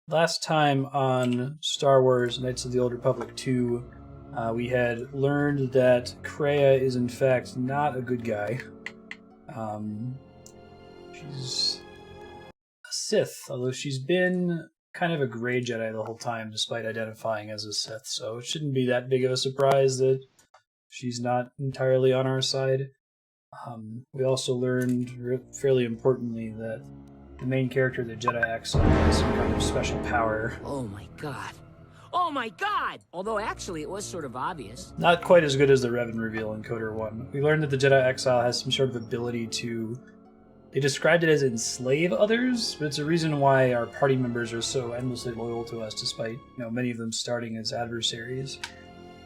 Last time on Star Wars Knights of the Old Republic 2, we had learned that Kreia is in fact not a good guy. She's a Sith, although she's been kind of a gray Jedi the whole time despite identifying as a Sith, so it shouldn't be that big of a surprise that she's not entirely on our side. We also learned, fairly importantly, that the main character, the Jedi Exile, has some kind of special power. Oh my god. Oh my god! Although actually it was sort of obvious. Not quite as good as the Revan reveal in Coder 1. We learned that the Jedi Exile has some sort of ability to... They described it as enslave others, but it's a reason why our party members are so endlessly loyal to us, despite many of them starting as adversaries.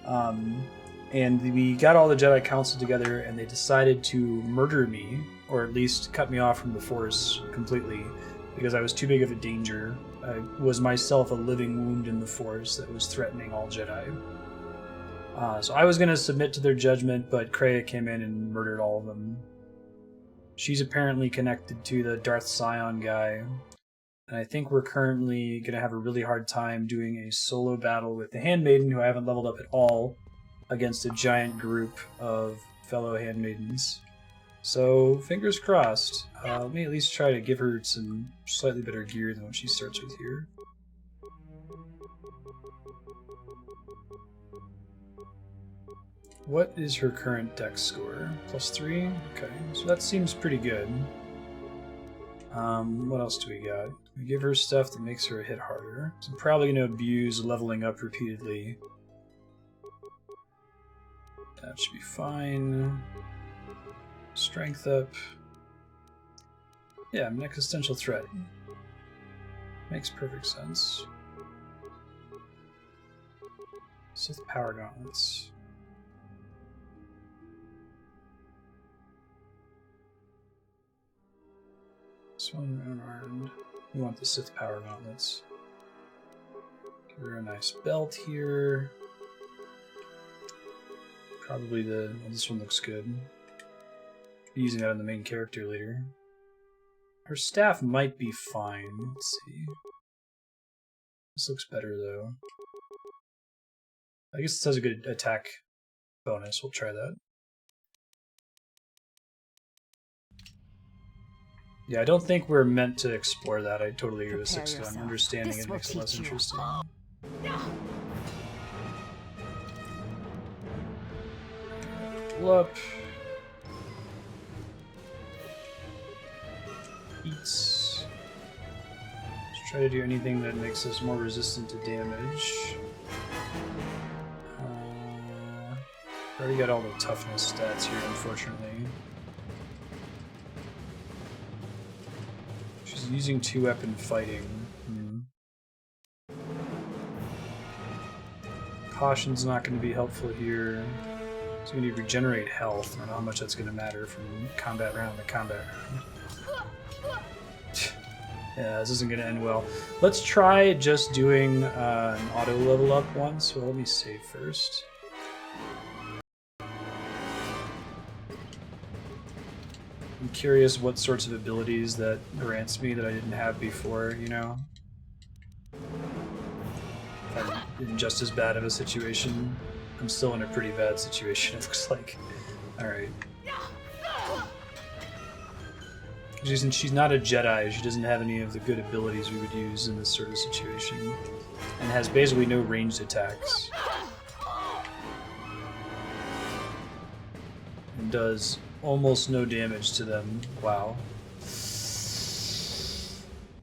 And we got all the Jedi Council together, and they decided to murder me, or at least cut me off from the Force completely, because I was too big of a danger. I was myself a living wound in the Force that was threatening all Jedi. So I was going to submit to their judgment, but Kreia came in and murdered all of them. She's apparently connected to the Darth Sion guy, and I think we're currently going to have a really hard time doing a solo battle with the Handmaiden, who I haven't leveled up at all, against a giant group of fellow handmaidens. So, fingers crossed. Let me at least try to give her some slightly better gear than what she starts with here. What is her current dex score? +3? Okay, so that seems pretty good. What else do we got? We give her stuff that makes her hit harder. So I'm probably going to abuse leveling up repeatedly. That should be fine. Strength up. Yeah, I'm an existential threat. Makes perfect sense. Sith Power Gauntlets. This one unarmed. We want the Sith Power Gauntlets. Give her a nice belt here. Probably this one looks good. Be using that on the main character later. Her staff might be fine. Let's see. This looks better though. I guess this has a good attack bonus. We'll try that. Yeah, I don't think we're meant to explore that. I totally agree with 6 gun. Understanding it makes it less interesting. Pull up. Eats. Let's try to do anything that makes us more resistant to damage. Already got all the toughness stats here, unfortunately. She's using 2-weapon fighting. Caution's not going to be helpful here. So we need to regenerate health. I don't know how much that's going to matter from combat round to combat round. Yeah, this isn't going to end well. Let's try just doing an auto level up once. Well, let me save first. I'm curious what sorts of abilities that grants me that I didn't have before, If I'm in just as bad of a situation. I'm still in a pretty bad situation, it looks like. Alright. She's not a Jedi, she doesn't have any of the good abilities we would use in this sort of situation. And has basically no ranged attacks. And does almost no damage to them. Wow.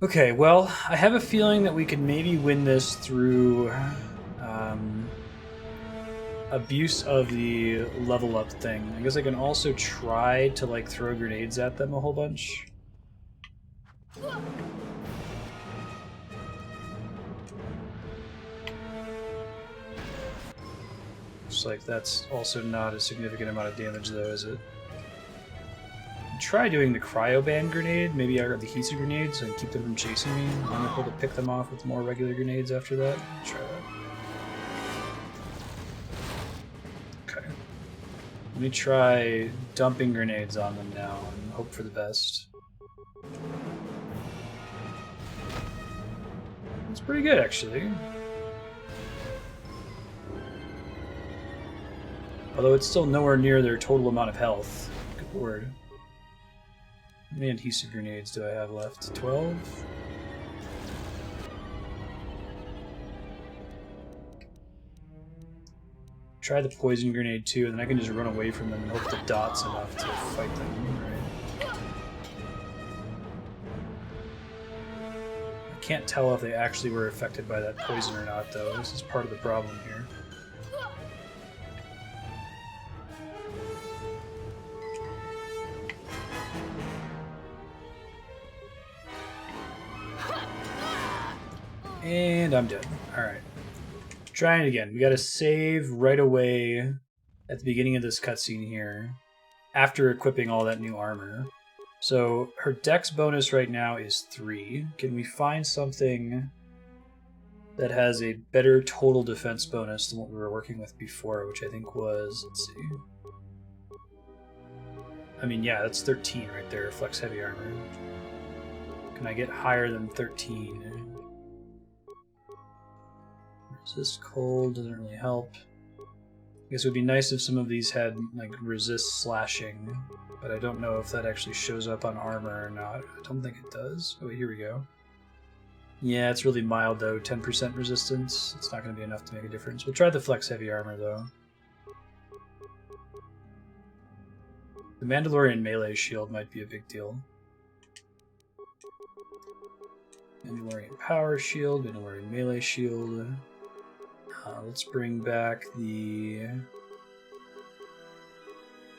Okay, well, I have a feeling that we could maybe win this through abuse of the level up thing. I guess I can also try to throw grenades at them a whole bunch. Looks like that's also not a significant amount of damage though, is it? Try doing the cryo-band grenade. Maybe I got the Hisa grenade so I can keep them from chasing me. I'm able to pick them off with more regular grenades after that. Try that. Okay. Let me try dumping grenades on them now and hope for the best. It's pretty good, actually. Although it's still nowhere near their total amount of health. Good lord. How many adhesive grenades do I have left? 12? Try the poison grenade too, and then I can just run away from them and hope the dot's enough to fight them. Right. I can't tell if they actually were affected by that poison or not, though. This is part of the problem here. And I'm dead. Alright. Trying it again. We gotta save right away at the beginning of this cutscene here, after equipping all that new armor. So her dex bonus right now is 3. Can we find something that has a better total defense bonus than what we were working with before, which I think was, let's see. I mean, yeah, that's 13 right there, flex heavy armor. Can I get higher than 13? Resist cold doesn't really help. I guess it would be nice if some of these had like resist slashing, but I don't know if that actually shows up on armor or not. I don't think it does. Oh, here we go. Yeah, it's really mild though, 10% resistance. It's not going to be enough to make a difference. We'll try the flex heavy armor though. The Mandalorian melee shield might be a big deal. Mandalorian power shield, Mandalorian melee shield. Let's bring back the...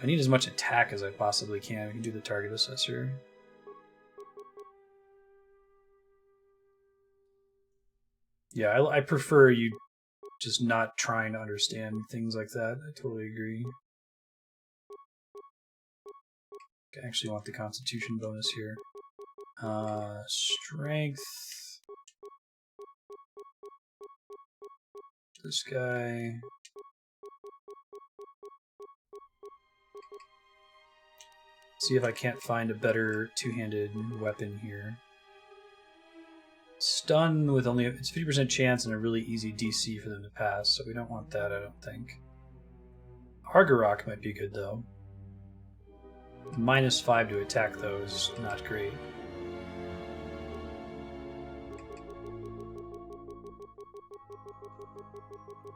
I need as much attack as I possibly can. We can do the target assessor. Yeah, I prefer you just not trying to understand things like that. I totally agree. I actually want the constitution bonus here. Strength. This guy. See if I can't find a better two-handed weapon here. Stun with only it's 50% chance and a really easy DC for them to pass, so we don't want that, I don't think. Argarok might be good though. -5 to attack though is not great.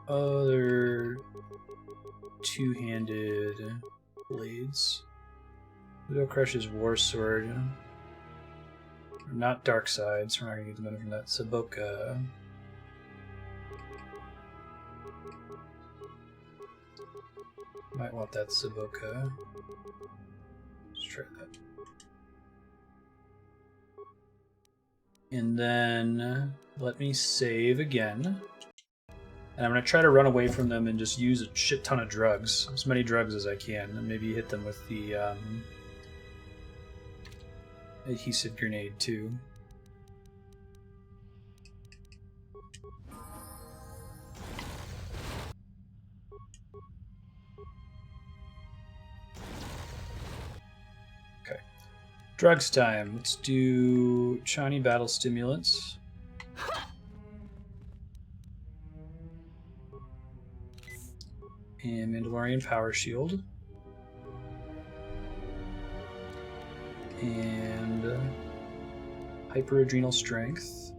Other two-handed blades. Widow Crush's War Sword. Not Dark Side, so we're not going to get the benefit from that. Saboka. Might want that Saboka. Let's try that. And then let me save again. And I'm going to try to run away from them and just use a shit ton of drugs. As many drugs as I can. And maybe hit them with the adhesive grenade too. Okay. Drugs time. Let's do Chani Battle Stimulants. And Mandalorian Power Shield. And Hyper-Adrenal Strength.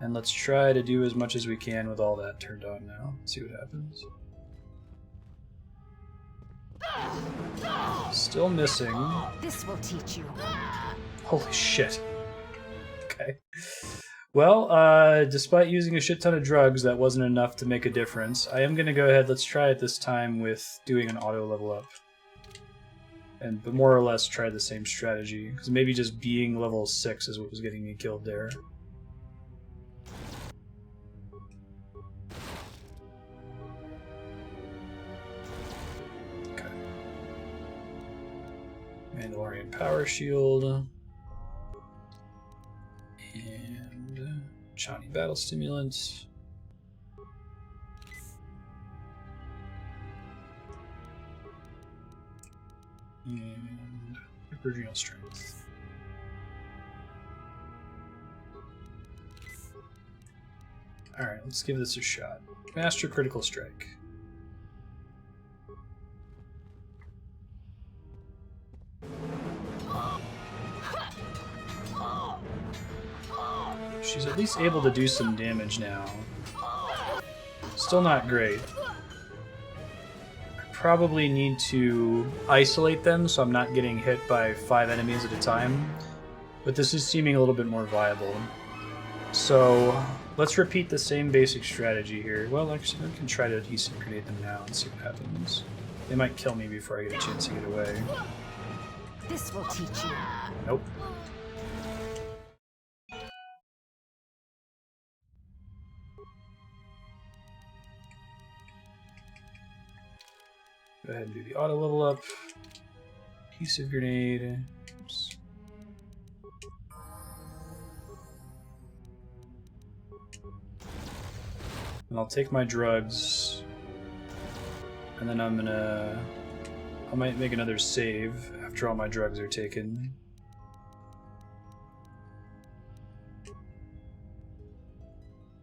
And let's try to do as much as we can with all that turned on now. See what happens. Still missing. This will teach you. Holy shit. Okay. Well, despite using a shit ton of drugs, that wasn't enough to make a difference. I am going to go ahead, let's try it this time with doing an auto level up. But more or less try the same strategy, because maybe just being level 6 is what was getting me killed there. Okay. Mandalorian Power Shield. And Chani Battle Stimulants. And Hyper-Adrenal Strength. Alright, let's give this a shot. Master Critical Strike. She's at least able to do some damage now. Still not great. I probably need to isolate them so I'm not getting hit by 5 enemies at a time. But this is seeming a little bit more viable. So let's repeat the same basic strategy here. Well, actually, I can try to adhesive grenade them now and see what happens. They might kill me before I get a chance to get away. This will teach you. Nope. Go ahead and do the auto level up. Adhesive grenade. Oops. And I'll take my drugs. And then I might make another save after all my drugs are taken.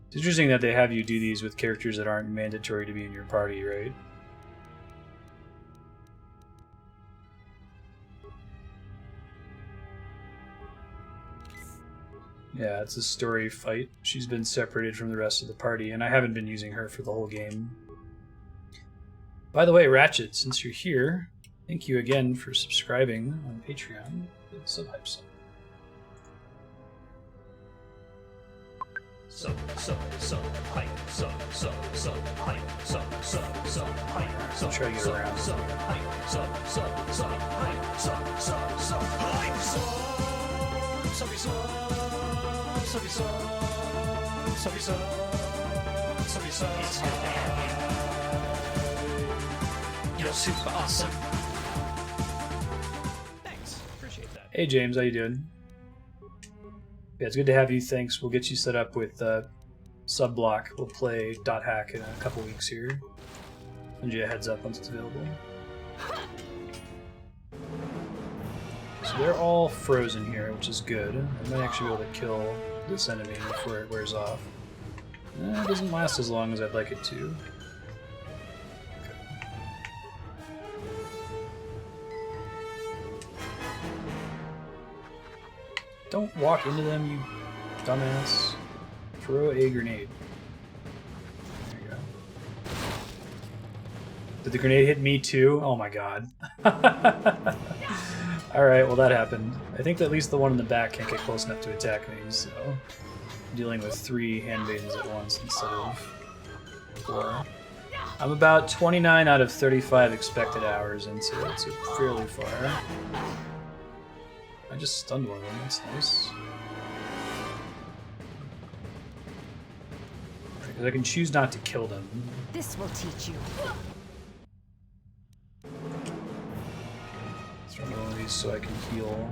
It's interesting that they have you do these with characters that aren't mandatory to be in your party, right? Yeah, it's a story fight. She's been separated from the rest of the party, and I haven't been using her for the whole game. By the way, Ratchet, since you're here, thank you again for subscribing on Patreon. Sub-hype sub. I'll try to get around. You're super awesome. Thanks. Appreciate that. Hey James, how you doing? Yeah, it's good to have you. Thanks. We'll get you set up with sub-block. We'll play .hack in a couple weeks here. Send you a heads up once it's available. So they're all frozen here, which is good. I might actually be able to kill this enemy before it wears off. It doesn't last as long as I'd like it to. Okay. Don't walk into them, you dumbass. Throw a grenade. There you go. Did the grenade hit me too? Oh my god. Alright, well that happened. I think that at least the one in the back can't get close enough to attack me, so I'm dealing with 3 handmaidens at once instead of 4. I'm about 29 out of 35 expected hours into it, so fairly far. I just stunned one of them, that's nice. Because I can choose not to kill them. This will teach you. Throw one of these so I can heal.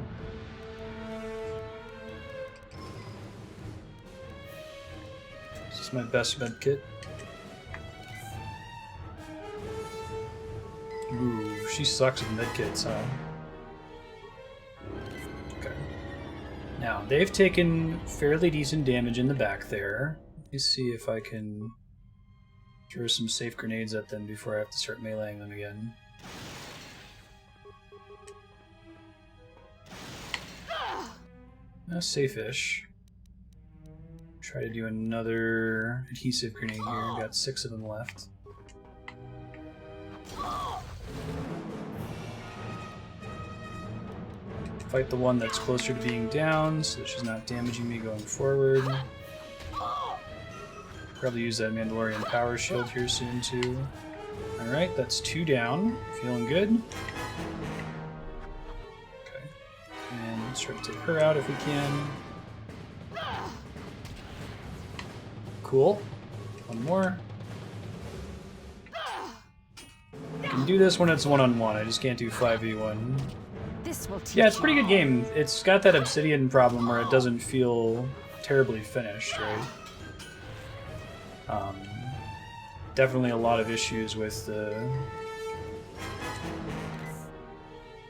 This is my best med kit. Ooh, she sucks with med kits, huh? Okay. Now, they've taken fairly decent damage in the back there. Let me see if I can throw some safe grenades at them before I have to start meleeing them again. Safe-ish. Try to do another adhesive grenade here. Got 6 of them left. Fight the one that's closer to being down, so that she's not damaging me going forward. Probably use that Mandalorian power shield here soon too. Alright, that's 2 down. Feeling good. And let's try to take her out if we can. Cool. One more. I can do this when it's one-on-one. I just can't do 5v1. This will teach Yeah, it's a pretty good game. It's got that Obsidian problem where it doesn't feel terribly finished, right? Definitely a lot of issues with the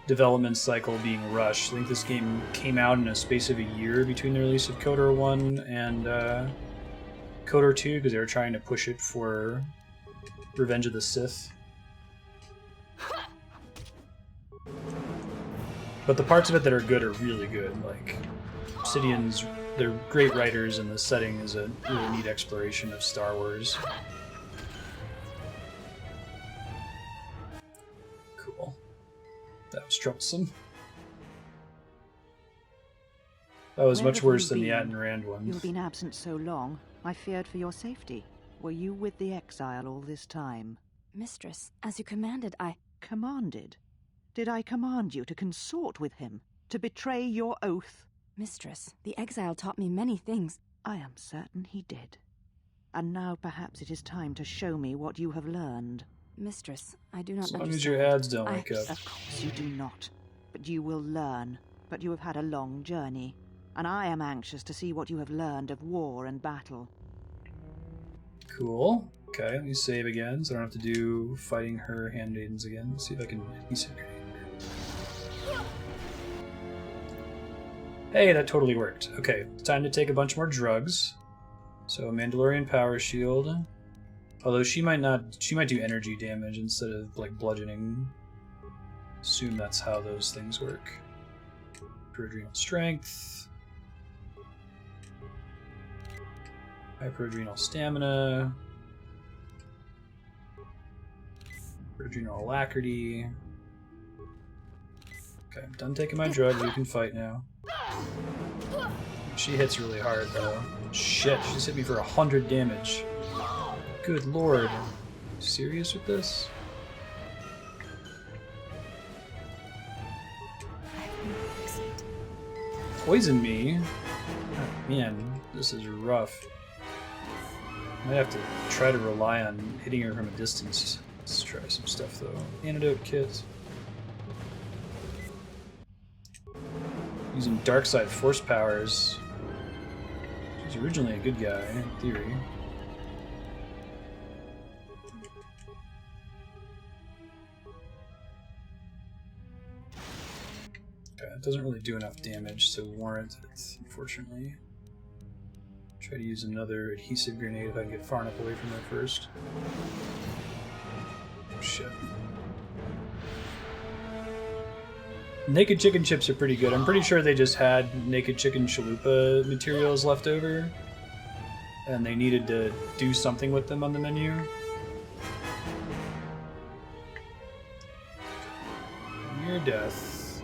development cycle being rushed. I think this game came out in a space of a year between the release of KOTOR 1 and KOTOR 2 because they were trying to push it for Revenge of the Sith. But the parts of it that are good are really good. Like, Obsidian's, they're great writers, and the setting is a really neat exploration of Star Wars. Cool. That was troublesome. That was much worse than the At and Rand one. You've been absent so long, I feared for your safety. Were you with the exile all this time? Mistress, as you commanded, I... Commanded? Did I command you to consort with him? To betray your oath? Mistress, the exile taught me many things. I am certain he did. And now perhaps it is time to show me what you have learned. Mistress, I do not As long understand. as your ads don't wake up. Of course you do not. But you will learn. But you have had a long journey. And I am anxious to see what you have learned of war and battle. Cool. Okay, let me save again, so I don't have to do fighting her handmaidens again. Let's see if I can adhesive grenade her. Hey, that totally worked. Okay, it's time to take a bunch more drugs. So Mandalorian power shield. Although she might do energy damage instead of like bludgeoning. Assume that's how those things work. Hyperadrenal strength. Hyperadrenal stamina. Hyperadrenal alacrity. Okay, I'm done taking my drugs. We can fight now. She hits really hard though. Shit, she's hit me for 100 damage. Good lord. Serious with this? Poison me? Oh, man, this is rough. I might have to try to rely on hitting her from a distance. Let's try some stuff though. Antidote kit. Using dark side force powers. She's originally a good guy, in theory. Okay, it doesn't really do enough damage to warrant it, unfortunately. Try to use another adhesive grenade if I can get far enough away from her first. Oh, shit. Naked chicken chips are pretty good. I'm pretty sure they just had naked chicken chalupa materials left over, and they needed to do something with them on the menu. Near death.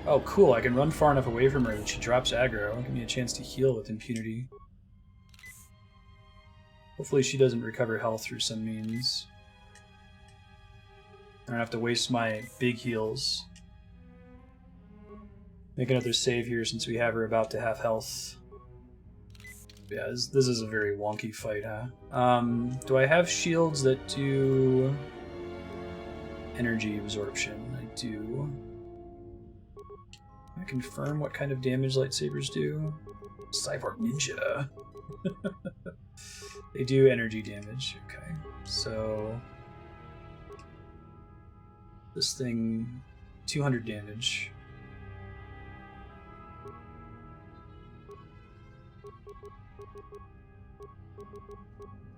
Oh, cool. I can run far enough away from her that she drops aggro. Give me a chance to heal with impunity. Hopefully she doesn't recover health through some means. I don't have to waste my big heals. Make another save here since we have her about to have health. Yeah, this is a very wonky fight, huh? Do I have shields that do energy absorption? I do. Can I confirm what kind of damage lightsabers do? Cyborg Ninja. They do energy damage. Okay, so this thing, 200 damage.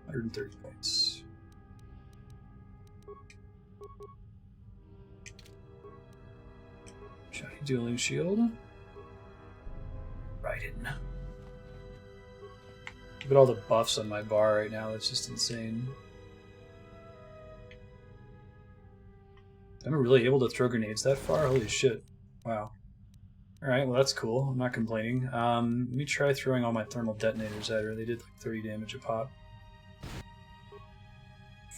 130 points. Shiny dueling shield. Raiden. Look at all the buffs on my bar right now, it's just insane. Am I really able to throw grenades that far? Holy shit. Wow. Alright, well that's cool. I'm not complaining. Let me try throwing all my thermal detonators at her. They did like 30 damage a pop.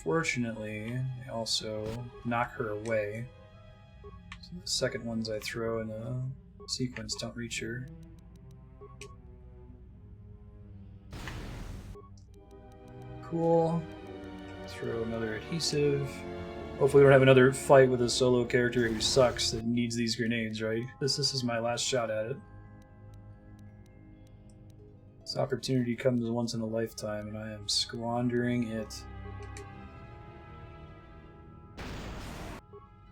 Fortunately, they also knock her away. So the second ones I throw in a sequence don't reach her. Cool. Throw another adhesive. Hopefully we don't have another fight with a solo character who sucks that needs these grenades, right? This is my last shot at it. This opportunity comes once in a lifetime, and I am squandering it.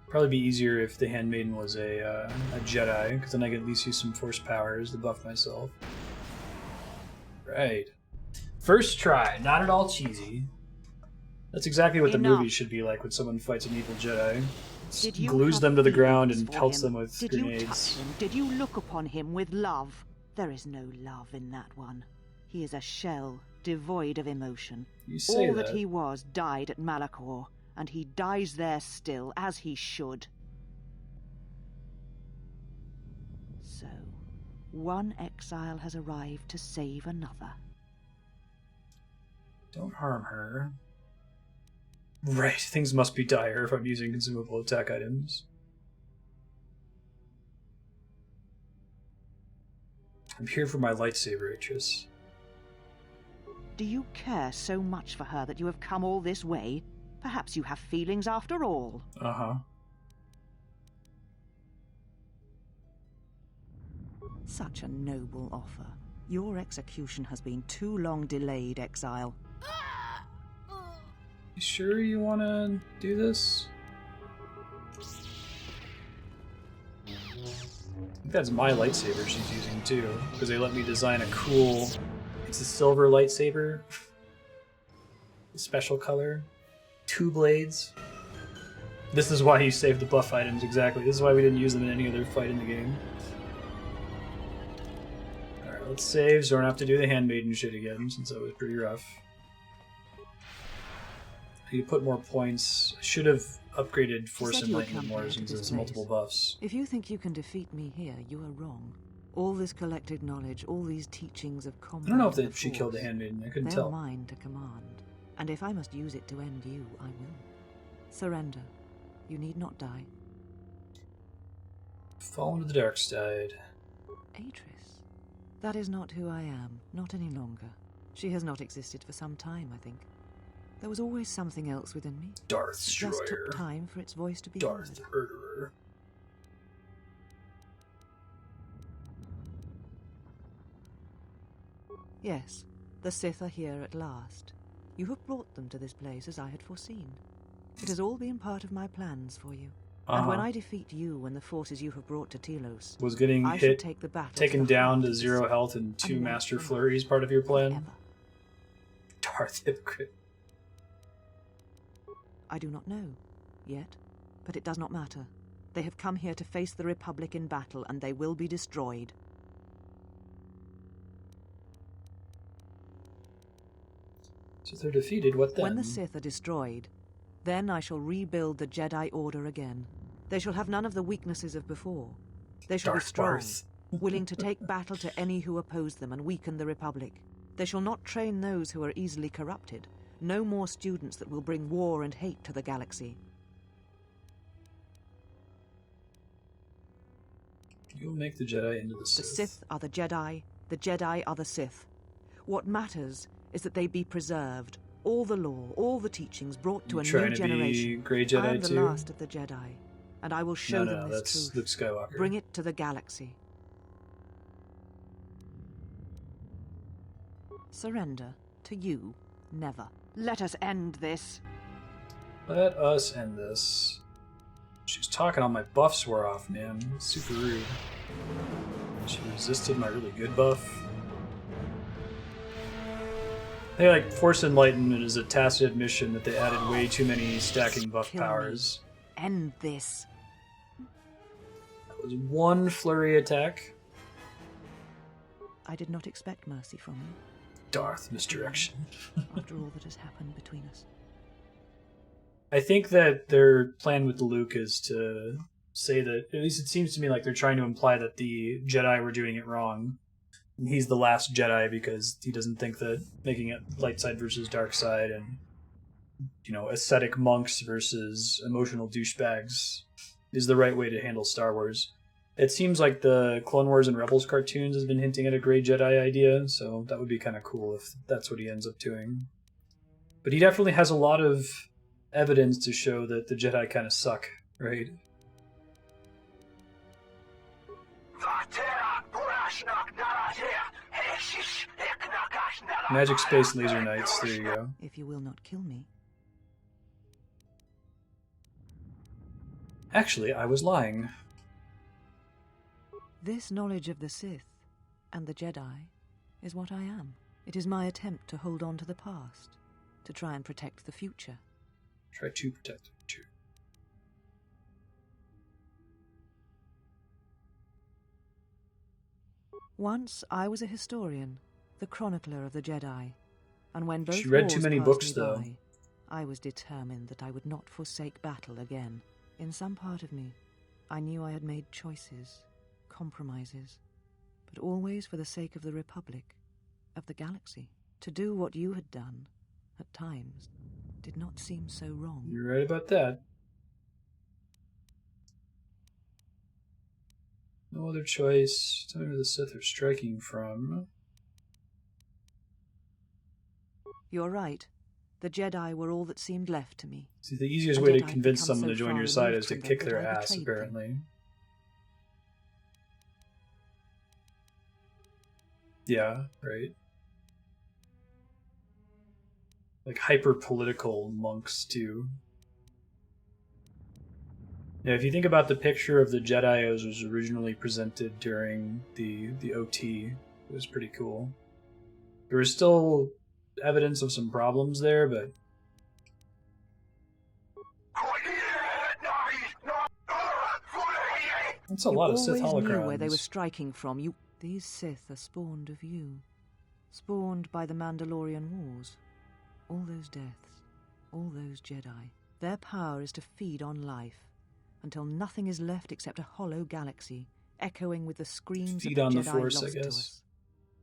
Probably be easier if the Handmaiden was a Jedi, because then I could at least use some force powers to buff myself. Right. First try, not at all cheesy. That's exactly what the Enough. movie should be like when someone fights an evil Jedi. Did you Glues have them to the ground feelings and for pelts him? them with Did you touch grenades. him? Did you look upon him with love? There is no love in that one. He is a shell, devoid of emotion. You say All that. that he was died at Malachor, and he dies there still, as he should. So, one exile has arrived to save another. Don't harm her. Right, things must be dire if I'm using consumable attack items. I'm here for my lightsaber, Atris. Do you care so much for her that you have come all this way? Perhaps you have feelings after all. Uh-huh. Such a noble offer. Your execution has been too long delayed, Exile. You sure you want to do this? I think that's my lightsaber she's using too, because they let me design a cool... It's a silver lightsaber. Special color. 2 blades. This is why you saved the buff items, exactly. This is why we didn't use them in any other fight in the game. Alright, let's save so we don't have to do the handmaiden shit again, since that was pretty rough. You put more points. I should have upgraded Force said you would Enlightenment come more here to since this there's multiple place. buffs. If you think you can defeat me here, you are wrong. All this collected knowledge, all these teachings of combat. I don't know if and the she killed the Force, handmaiden. I couldn't they're tell. mine to command. And if I must use it to end you, I will. Surrender. You need not die. Fall into the dark side. Atris. That is not who I am. Not any longer. She has not existed for some time, I think. There was always something else within me. Darth It just Destroyer. took time for its voice to be Darth heard. Murderer. Yes, the Sith are here at last. You have brought them to this place as I had foreseen. It has all been part of my plans for you. And when I defeat you and the forces you have brought to Telos, Was getting I shall hit, take the battle taken to the down heart to of the 0 Sith health and 2 and Master wipe them Flurries part of your plan? forever. Darth Hypocrite. I do not know, yet, but it does not matter. They have come here to face the Republic in battle, and they will be destroyed. So if they're defeated, what then? When the Sith are destroyed, then I shall rebuild the Jedi Order again. They shall have none of the weaknesses of before. They shall be Darth strong, Barth. willing to take battle to any who oppose them and weaken the Republic. They shall not train those who are easily corrupted. No more students that will bring war and hate to the galaxy. You'll make the Jedi into the The Sith. Sith are the Jedi are the Sith. What matters is that they be preserved. All the law, all the teachings brought to You a trying new to be generation. Grey I Jedi am the too? last of the Jedi, and I will show No, them this that's truth. Luke Skywalker. Bring it to the galaxy. Surrender to you, never. Let us end this. Let us end this. She was talking all my buffs wore off, man. Super rude. She resisted my really good buff. I think, like, Force Enlightenment is a tacit admission that they added way too many stacking buff Kill me. powers. End this. That was 1 flurry attack. I did not expect mercy from you, Darth misdirection. after all that has happened between us. I think that their plan with Luke is to say that, at least it seems to me like they're trying to imply that the Jedi were doing it wrong. And he's the last Jedi because he doesn't think that making it light side versus dark side and, you know, ascetic monks versus emotional douchebags is the right way to handle Star Wars. It seems like the Clone Wars and Rebels cartoons has been hinting at a Grey Jedi idea, so that would be kind of cool if that's what he ends up doing. But he definitely has a lot of evidence to show that the Jedi kind of suck, right? Magic Space Laser Knights, there you go. If you will not kill me, Actually, I was lying. this knowledge of the Sith and the Jedi is what I am. It is my attempt to hold on to the past, to try and protect the future. Try to protect the future. Once I was a historian, the chronicler of the Jedi, and when both She read too wars many passed books, me though. by, I was determined that I would not forsake battle again. In some part of me, I knew I had made choices, compromises, but always for the sake of the Republic, of the galaxy. To do what you had done, at times, did not seem so wrong. You're right about that. No other choice. Tell me where the Sith are striking from. You're right. The Jedi were all that seemed left to me. See, the easiest And way to yet I've convince become someone so to join far your side removed is to from them kick that their I ass, betrayed them. apparently. Yeah, right. Like hyper-political monks, too. Yeah, if you think about the picture of the Jedi as was originally presented during the OT, it was pretty cool. There was still evidence of some problems there, but that's a lot of Sith You always knew where they were holocrons. striking from. These Sith are spawned of you. Spawned by the Mandalorian Wars. All those deaths. All those Jedi. Their power is to feed on life. Until nothing is left except a hollow galaxy, echoing with the screams Feed of on the the Jedi Force, lost I to guess. us.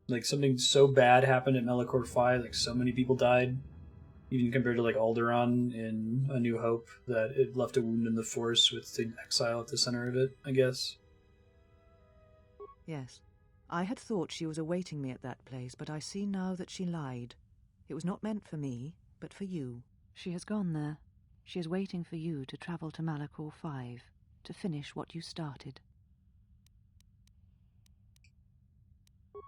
Like something so bad happened at Malachor 5, like so many people died, even compared to like Alderaan in A New Hope, that it left a wound in the Force with the exile at the center of it, I guess. Yes. I had thought she was awaiting me at that place, but I see now that she lied. It was not meant for me, but for you. She has gone there. She is waiting for you to travel to Malachor 5, to finish what you started.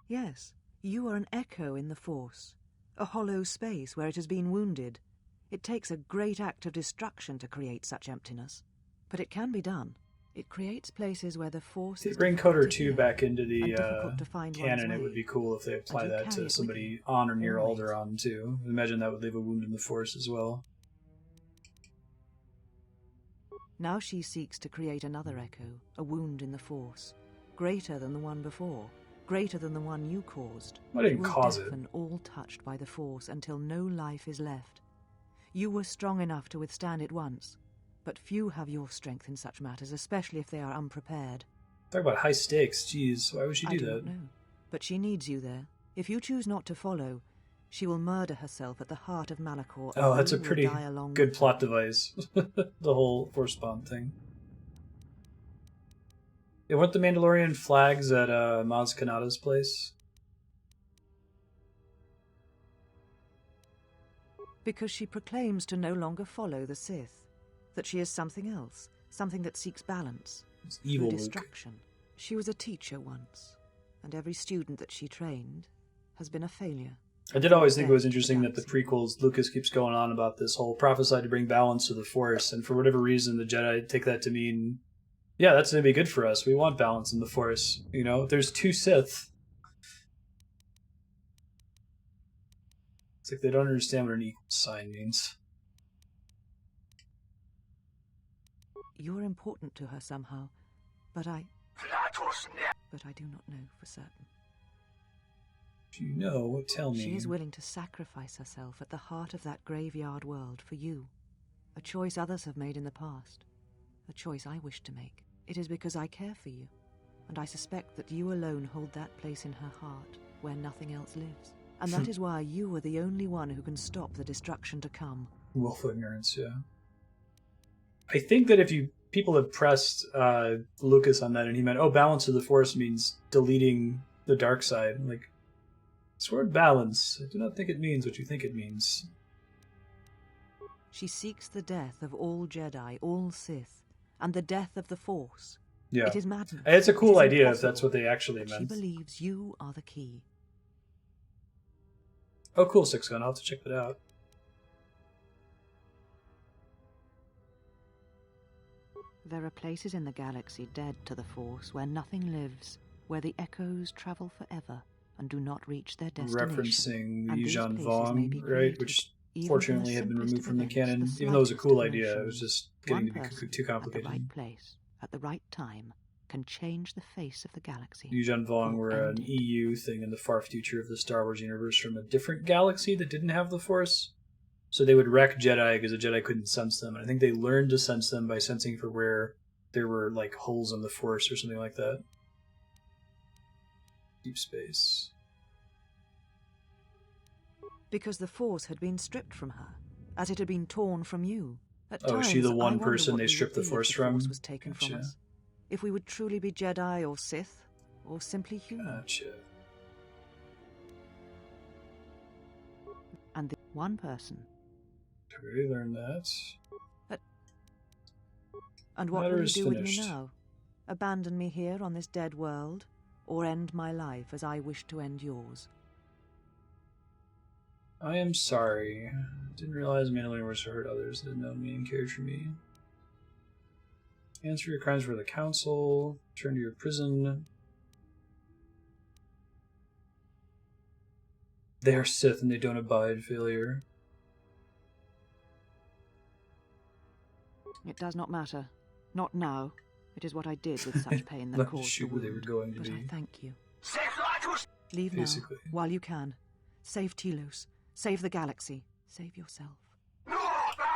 Yes, you are an echo in the Force. A hollow space where it has been wounded. It takes a great act of destruction to create such emptiness. But it can be done. It creates places where the Force If they is bring difficult Coder to 2 hear back into and the difficult to find one's canon, it way. would be cool if they apply you that carry it to with somebody you, on or near always. Alderaan, too. Imagine that would leave a wound in the Force as well. Now she seeks to create another echo, a wound in the Force, greater than the one before, greater than the one you caused. I didn't It will cause it. deafen all touched by the Force until no life is left. You were strong enough to withstand it once, but few have your strength in such matters, especially if they are unprepared. Talk about high stakes. Jeez, why would she I do do that? not know, but she needs you there. If you choose not to follow, she will murder herself at the heart of Malachor. Oh, and that's a you will pretty die along good with her. plot device. The whole Force spawn thing. Yeah, weren't the Mandalorian flags at Maz Kanata's place? Because she proclaims to no longer follow the Sith, that she is something else, something that seeks balance, It's evil through Luke. destruction. She was a teacher once, and every student that she trained has been a failure. I did always think it was Death to interesting that the galaxy. prequels, Lucas keeps going on about this whole prophesied to bring balance to the Force, and for whatever reason, the Jedi take that to mean, yeah, that's going to be good for us. We want balance in the Force. You know, there's two Sith. It's like they don't understand what an equal sign means. You're important to her somehow, but I do not know for certain. If you know, tell me. She is willing to sacrifice herself at the heart of that graveyard world for you. A choice others have made in the past. A choice I wish to make. It is because I care for you, and I suspect that you alone hold that place in her heart where nothing else lives. And that is why you are the only one who can stop the destruction to come. Willful ignorance, yeah. I think that if people had pressed Lucas on that and he meant, oh, balance of the Force means deleting the dark side. I'm like, this word balance, I do not think it means what you think it means. She seeks the death of all Jedi, all Sith, and the death of the Force. Yeah. It is madness. It's a It cool is idea if impossible. that's what they actually But she meant. believes you are the key. Oh, cool, Six Gun. I'll have to check that out. There are places in the galaxy dead to the Force where nothing lives, where the echoes travel forever. and do not reach their destination. Referencing And the these Yuuzhan places Vong, may be right? created, Which even fortunately in the had been simplest removed of from the events, canon. the Even though it was a slightest cool of idea, it was emotions. just getting One to be person too at the complicated. right place, at the right time, can change the face of the galaxy. Yuuzhan Vong or were end an it. EU thing in the far future of the Star Wars universe from a different galaxy that didn't have the Force. So they would wreck Jedi because the Jedi couldn't sense them. And I think they learned to sense them by sensing for where there were like holes in the Force or something like that. Deep space. Because the Force had been stripped from her, as it had been torn from you. At Oh, is times, she the I one wonder person what they we stripped would the be Force if from? was taken from Gotcha. us. If we would truly be Jedi or Sith, or simply human. Gotcha. And the one person. We learned that. And what Matter will you is do finished. with me now? Abandon me here on this dead world, or end my life as I wish to end yours? I am sorry. Didn't realize Mandalorian was to hurt others that had known me and cared for me. Answer your crimes for the council. Return to your prison. They are Sith and they don't abide failure. It does not matter. Not now. It is what I did with such pain that Not caused the shoot who they were wound. going to But I be. thank you. Leave Basically. now, while you can. Save Telos. Save the galaxy. Save yourself.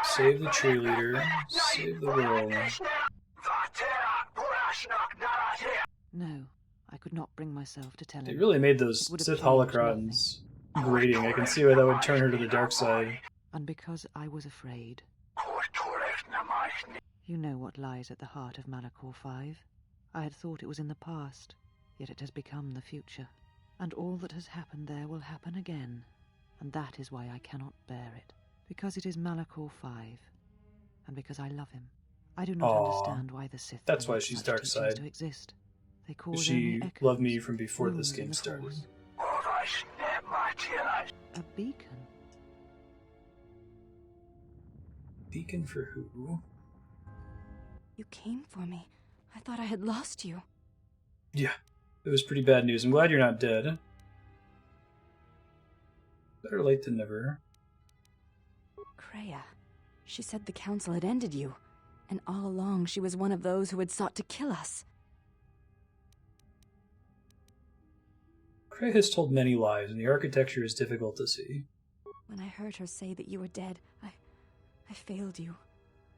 Save the cheerleader. Save the world. No, I could not bring myself to tell They him. really made those It would have Sith changed holocrons grating. I can see why that would turn her to the dark side. And because I was afraid. You know what lies at the heart of Malachor 5. I had thought it was in the past, yet it has become the future. And all that has happened there will happen again. And that is why I cannot bear it. Because it is Malachor 5. And because I love him. I do not Aw. understand why the Sith That's why permit she's such dark teachings side. to exist. They cause She only echoes, loved me from before this wounds in game the started. Force. A beacon. Beacon for who? You came for me. I thought I had lost you. Yeah, it was pretty bad news. I'm glad you're not dead. Better late than never. Kreia. She said the council had ended you. And all along she was one of those who had sought to kill us. Kreia has told many lies, and the architecture is difficult to see. When I heard her say that you were dead, I failed you.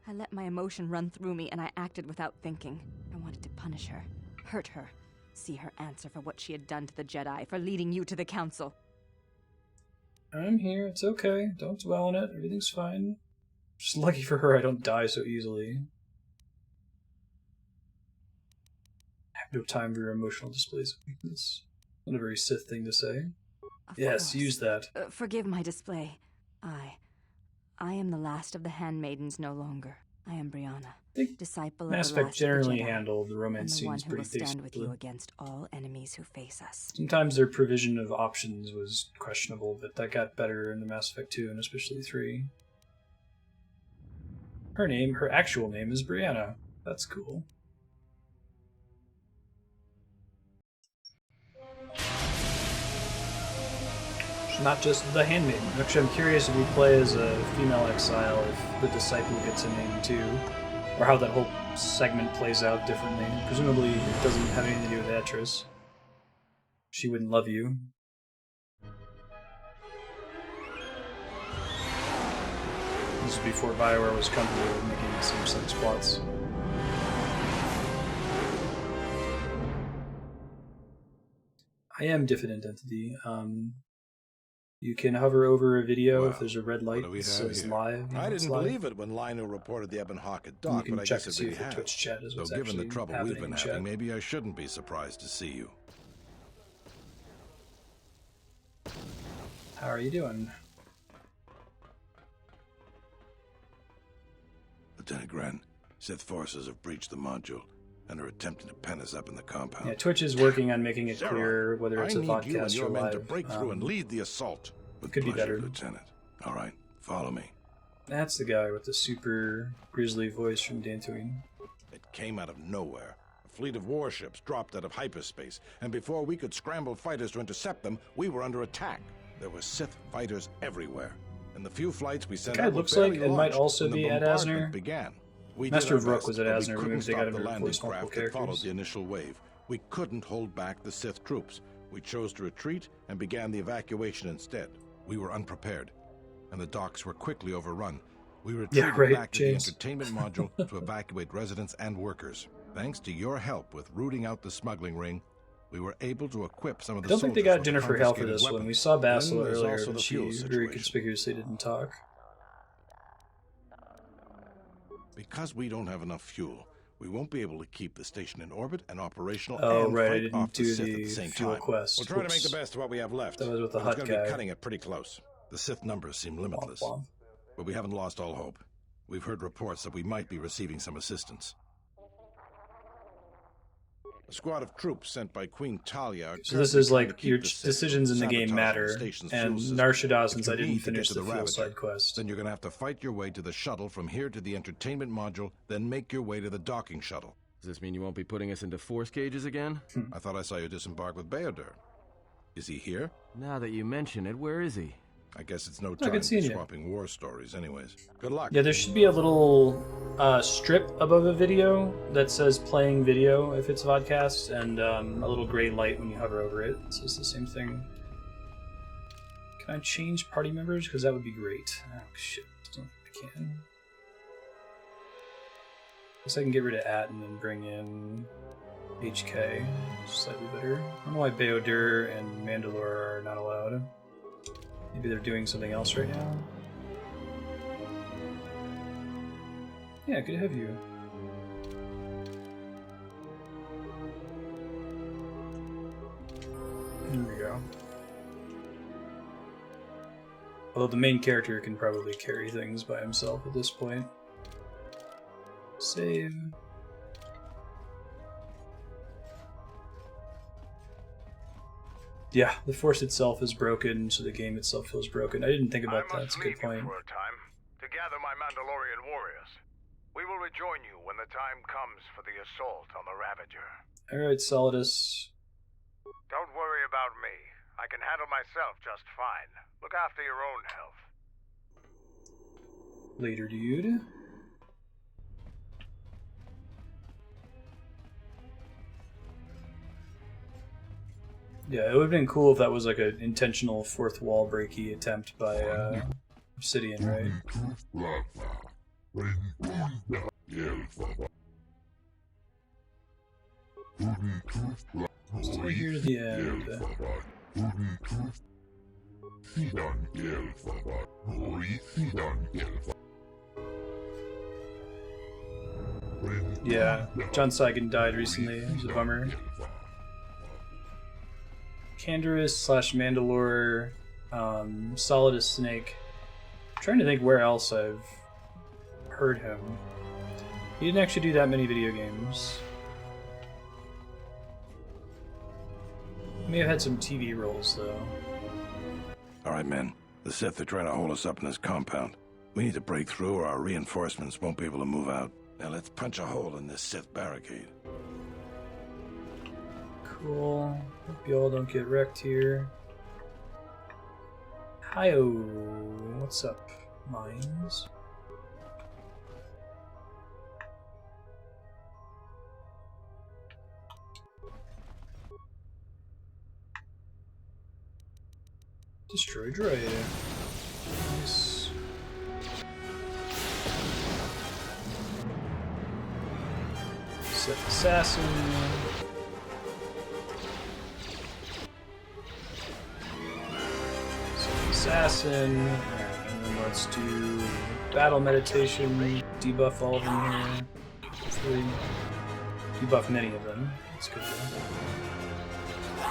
I let my emotion run through me and I acted without thinking. I wanted to punish her, hurt her, see her answer for what she had done to the Jedi, for leading you to the council. I'm here, it's okay. Don't dwell on it, everything's fine. Just lucky for her I don't die so easily. I have no time for your emotional displays of weakness. Not a very Sith thing to say. Of Yes, course. use that. Forgive my display. I am the last of the handmaidens no longer. I am Brianna, I think disciple Mass of the Effect last of the generally Jedi, handled the and romance the one scenes who will pretty stand with you tastefully. against all enemies who face us. Sometimes their provision of options was questionable, but that got better in the Mass Effect 2 and especially 3. Her actual name is Brianna. That's cool. She's not just the handmaiden. Actually, I'm curious if we play as a female exile, if the disciple gets a name too, or how that whole segment plays out differently. Presumably, it doesn't have anything to do with Atris. She wouldn't love you. This was before BioWare was comfortable with making same-sex plots. I am Diffident Entity. You can hover over a video if there's a red light that says live. I didn't believe it when Lino reported the Ebon Hawk at dock, You but I can check guess to it see really if the has. Twitch chat is So what's given the actually trouble we've happening been in having, chat. maybe I shouldn't be surprised to see you. How are you doing? Lieutenant Gren, Sith forces have breached the module and are attempting to pen us up in the compound. Yeah, Twitch is working on making it Sarah, clear whether it's I a need you and podcast your or men live. to break through and lead the assault. With could be pleasure, better. Lieutenant. All right, follow me. That's the guy with the super grisly voice from Dantooine. It came out of nowhere. A fleet of warships dropped out of hyperspace, and before we could scramble fighters to intercept them, we were under attack. There were Sith fighters everywhere, and the few flights we sent It kind of looks like it might also be Ed Asner. Began. We Master did of our Rook was best, Ed but Asner. we couldn't Maybe they got stop him the to landing voice multiple craft that followed characters. the initial wave. We couldn't hold back the Sith troops. We chose to retreat and began the evacuation instead. We were unprepared, and the docks were quickly overrun. We retreated back to the entertainment module to evacuate residents and workers. Thanks to your help with rooting out the smuggling ring, we were able to equip some of the I don't think they soldiers got with Jennifer Hale for confiscated this one. weapons. We saw Basil Then there's earlier, also but the she fuel very situation. conspicuously didn't talk. Because we don't have enough fuel, we won't be able to keep the station in orbit and operational Oh, and right, I fight didn't off do the Sith the at the same fuel time. quest. We'll try to make Whoops. the best of what we have left. That was with the but hot it's going to guy. be cutting it pretty close. The Sith numbers seem limitless. Womp womp. But we haven't lost all hope. We've heard reports that we might be receiving some assistance. A squad of troops sent by Queen Talia are So this currently is trying to like keep your the Sith decisions in the from game sabotaging matter, the station's and fuel system. Narshadah, If since you I didn't need to finish get the to fuel Ravager, side quest. then you're going to have to fight your way to the shuttle from here to the entertainment module, then make your way to the docking shuttle. Does this mean you won't be putting us into force cages again? I thought I saw you disembark with Bayodur. Is he here? Now that you mention it, where is he? I guess it's no I time could to see be you. swapping war stories anyways. Good luck. Yeah, there should be a little strip above a video that says playing video if it's vodcast, and a little gray light when you hover over it. So it's the same thing. Can I change party members? Because that would be great. Oh, shit. Don't think I can. Guess I can get rid of At and then bring in HK. Slightly better. I don't know why Bayodur and Mandalore are not allowed. Maybe they're doing something else right now. Yeah, good to have you. There we go. Although the main character can probably carry things by himself at this point. Save. Yeah, the Force itself is broken, so the game itself feels broken. I didn't think about that. That's a good point. For a time to gather my Mandalorian warriors. We will rejoin you when the time comes for the assault on the Ravager. Alright, Solidus. Don't worry about me. I can handle myself just fine. Look after your own health. Later, dude. Yeah, it would have been cool if that was like an intentional fourth wall breaky attempt by Obsidian, right? Stay here to the end. Yeah, John Saigon died recently. It was a bummer. Canderous / Mandalore, Solidus Snake. I'm trying to think where else I've heard him. He didn't actually do that many video games. He may have had some TV roles, though. All right, men. The Sith are trying to hold us up in this compound. We need to break through or our reinforcements won't be able to move out. Now let's punch a hole in this Sith barricade. Cool. Hope y'all don't get wrecked here. Hi-oh. What's up, mines? Destroy droid. Nice. Sith assassin. Assassin, and then let's do battle meditation, debuff all of them here. Hopefully, debuff many of them. That's good though.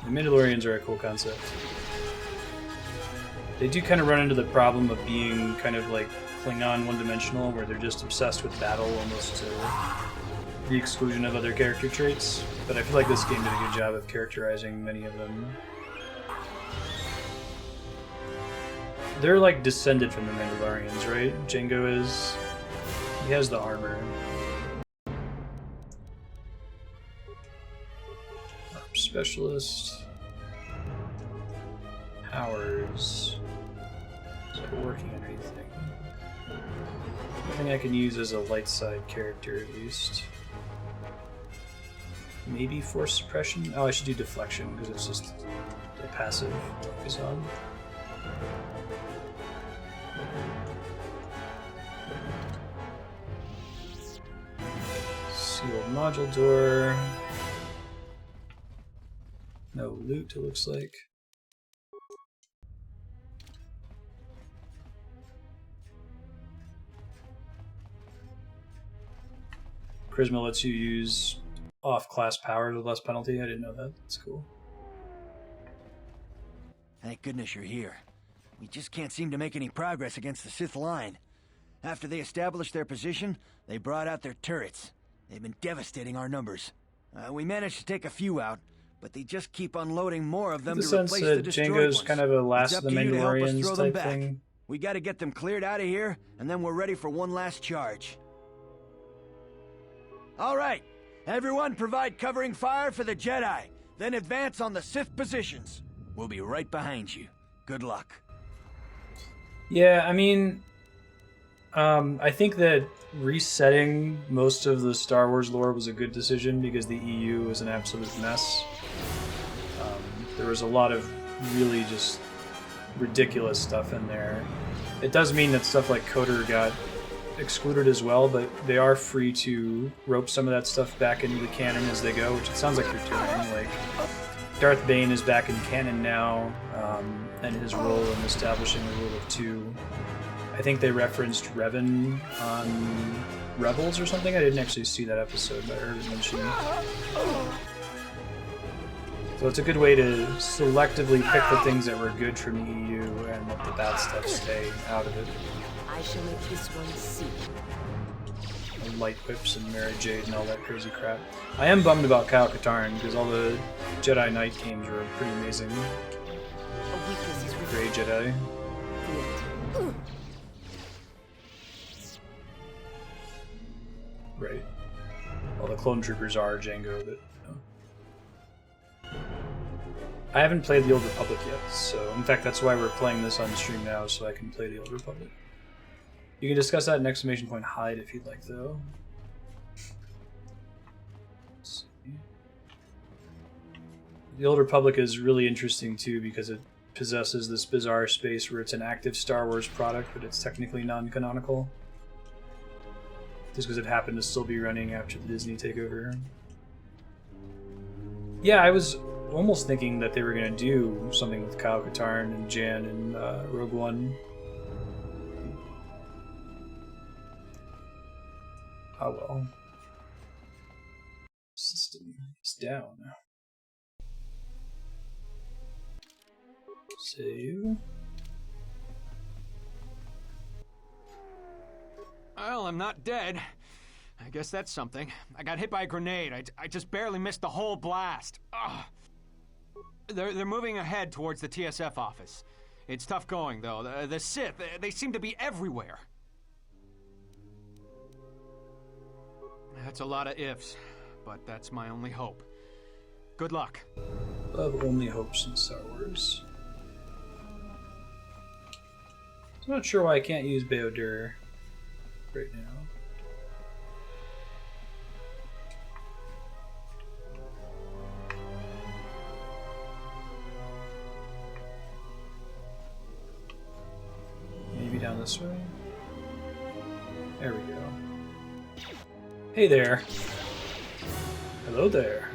The Mandalorians are a cool concept. They do kind of run into the problem of being kind of like Klingon one-dimensional, where they're just obsessed with battle almost to the exclusion of other character traits. But I feel like this game did a good job of characterizing many of them. They're like descended from the Mandalorians, right? Jango is. He has the armor. specialist. Powers. Is it working on anything? Nothing I can use as a light side character, at least. Maybe force suppression? Oh, I should do deflection, because it's just a passive focus on. Sealed module door. No loot, it looks like. Charisma lets you use off-class powers with less penalty. I didn't know that. That's cool. Thank goodness you're here. We just can't seem to make any progress against the Sith line. After they established their position, they brought out their turrets. They've been devastating our numbers. We managed to take a few out, but they just keep unloading more of them to replace the destroyed ones. Django's kind of a Last of the Mandalorians type thing. We gotta get them cleared out of here, and then we're ready for one last charge. All right, everyone provide covering fire for the Jedi, then advance on the Sith positions. We'll be right behind you. Good luck. Yeah, I mean, I think that resetting most of the Star Wars lore was a good decision because the EU is an absolute mess. There was a lot of really just ridiculous stuff in there. It does mean that stuff like Coder got excluded as well, but they are free to rope some of that stuff back into the canon as they go, which it sounds like they're doing. Like, Darth Bane is back in canon now, and his role in establishing the rule of two. I think they referenced Revan on Rebels or something. I didn't actually see that episode, but I heard it mentioned. So it's a good way to selectively pick the things that were good from the EU and let the bad stuff stay out of it. I shall make this one see. And light whips and Mary Jade and all that crazy crap. I am bummed about Kyle Katarn because all the Jedi Knight games were pretty amazing. Grey Jedi. Right. Well, the clone troopers are Django, but no. I haven't played the Old Republic yet, so in fact that's why we're playing this on stream now, so I can play the Old Republic. You can discuss that in exclamation point hide if you'd like, though. Let's see. The Old Republic is really interesting too because it possesses this bizarre space where it's an active Star Wars product, but it's technically non-canonical. Just because it happened to still be running after the Disney takeover. Yeah, I was almost thinking that they were going to do something with Kyle Katarn and Jan and Rogue One. Oh well. System is down. Save. Well, I'm not dead. I guess that's something. I got hit by a grenade. I just barely missed the whole blast. Ugh. They're moving ahead towards the TSF office. It's tough going, though. The Sith, they seem to be everywhere. That's a lot of ifs, but that's my only hope. Good luck. Love only hopes in Star Wars. I'm not sure why I can't use Beodur right now. Maybe down this way? There we go. Hey there. Hello there.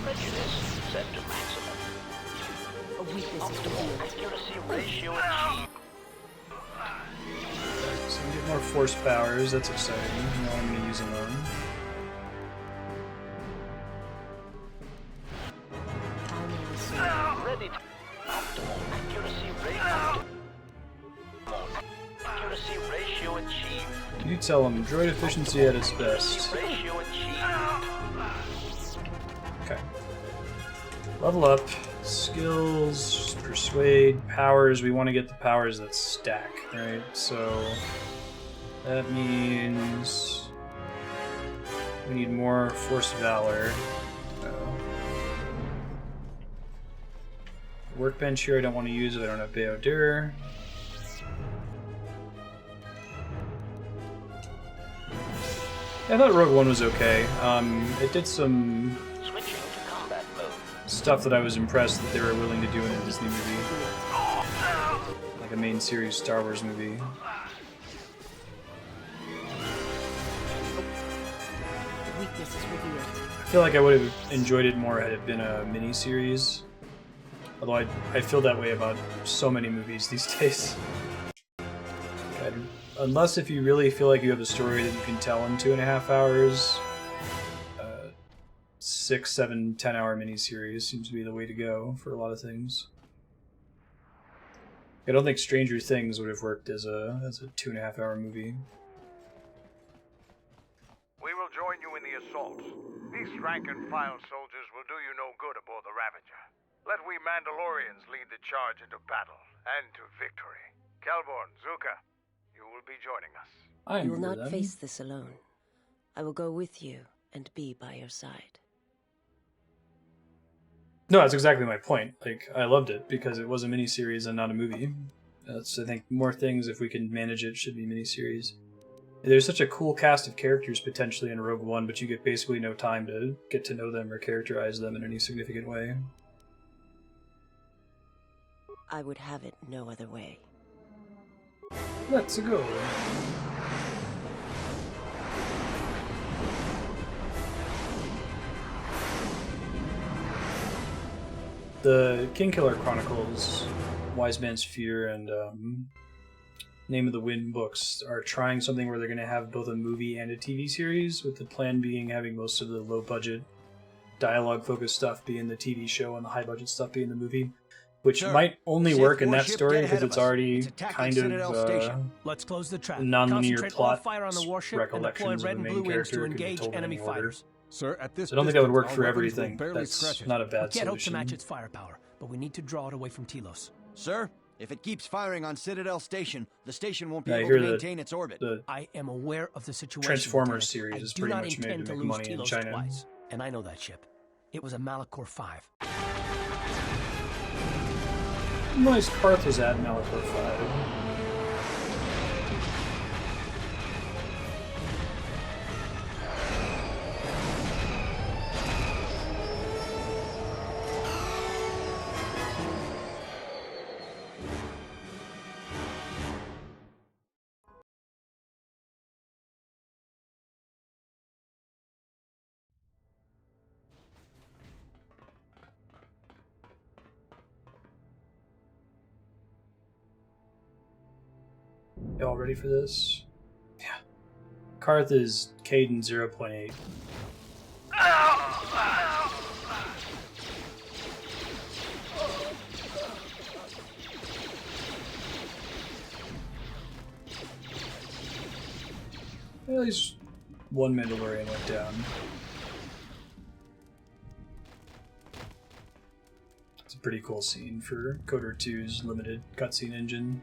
Prejudice set to maximum. A weakness Optimal accuracy ratio achieved. So we get more force powers, that's exciting. No, I'm going to use them on. Ready to optimal accuracy ratio. Accuracy ratio achieved. You tell them droid efficiency at its best. Ratio achieved. Okay. Level up. Skills, persuade, powers. We want to get the powers that stack, right? So that means We need more Force Valor. Workbench here, I don't want to use it. I don't have Beodur. I thought Rogue One was okay. It did some stuff that I was impressed that they were willing to do in a Disney movie. Like a main series Star Wars movie. I feel like I would have enjoyed it more had it been a mini-series. Although I feel that way about so many movies these days. Unless if you really feel like you have a story that you can tell in 2.5 hours, 6, 7, 10-hour miniseries seems to be the way to go for a lot of things. I don't think Stranger Things would have worked as a 2.5-hour movie. We will join you in the assault. These rank-and-file soldiers will do you no good aboard the Ravager. Let we Mandalorians lead the charge into battle and to victory. Kelborn, Zuka, you will be joining us. You will not face this alone. I will go with you and be by your side. No, that's exactly my point. Like, I loved it because it was a miniseries and not a movie. That's, I think, more things, if we can manage it, should be miniseries. There's such a cool cast of characters potentially in Rogue One, but you get basically no time to get to know them or characterize them in any significant way. I would have it no other way. Let's go. The Kingkiller Chronicles, Wise Man's Fear, and Name of the Wind books are trying something where they're going to have both a movie and a TV series, with the plan being having most of the low-budget, dialogue-focused stuff be in the TV show and the high-budget stuff be in the movie. Which might only work in that story because it's already kind of let's close the trap. non-linear plot fire on the warship recollections and of the red main and blue wings character to could be engage told in enemy any order. fighters. Sir, at this I don't think that would work for our weapons will everything. barely That's scratch it. not a bad We can't hope to solution. match its firepower, but we need to draw it away from Telos. Sir, if it keeps firing on Citadel Station, the station won't be Yeah, I able hear to the- maintain its orbit. The I am aware of the situation. Transformers Lieutenant. series is I do pretty not much made intend to to make lose money in Telos China. twice, and I know that ship. It was a Malachor 5. Nice Karth was at Malachor 5. Y'all ready for this? Yeah. Karth is Caden 0.8. At least one Mandalorian went down. It's a pretty cool scene for KOTOR 2's limited cutscene engine.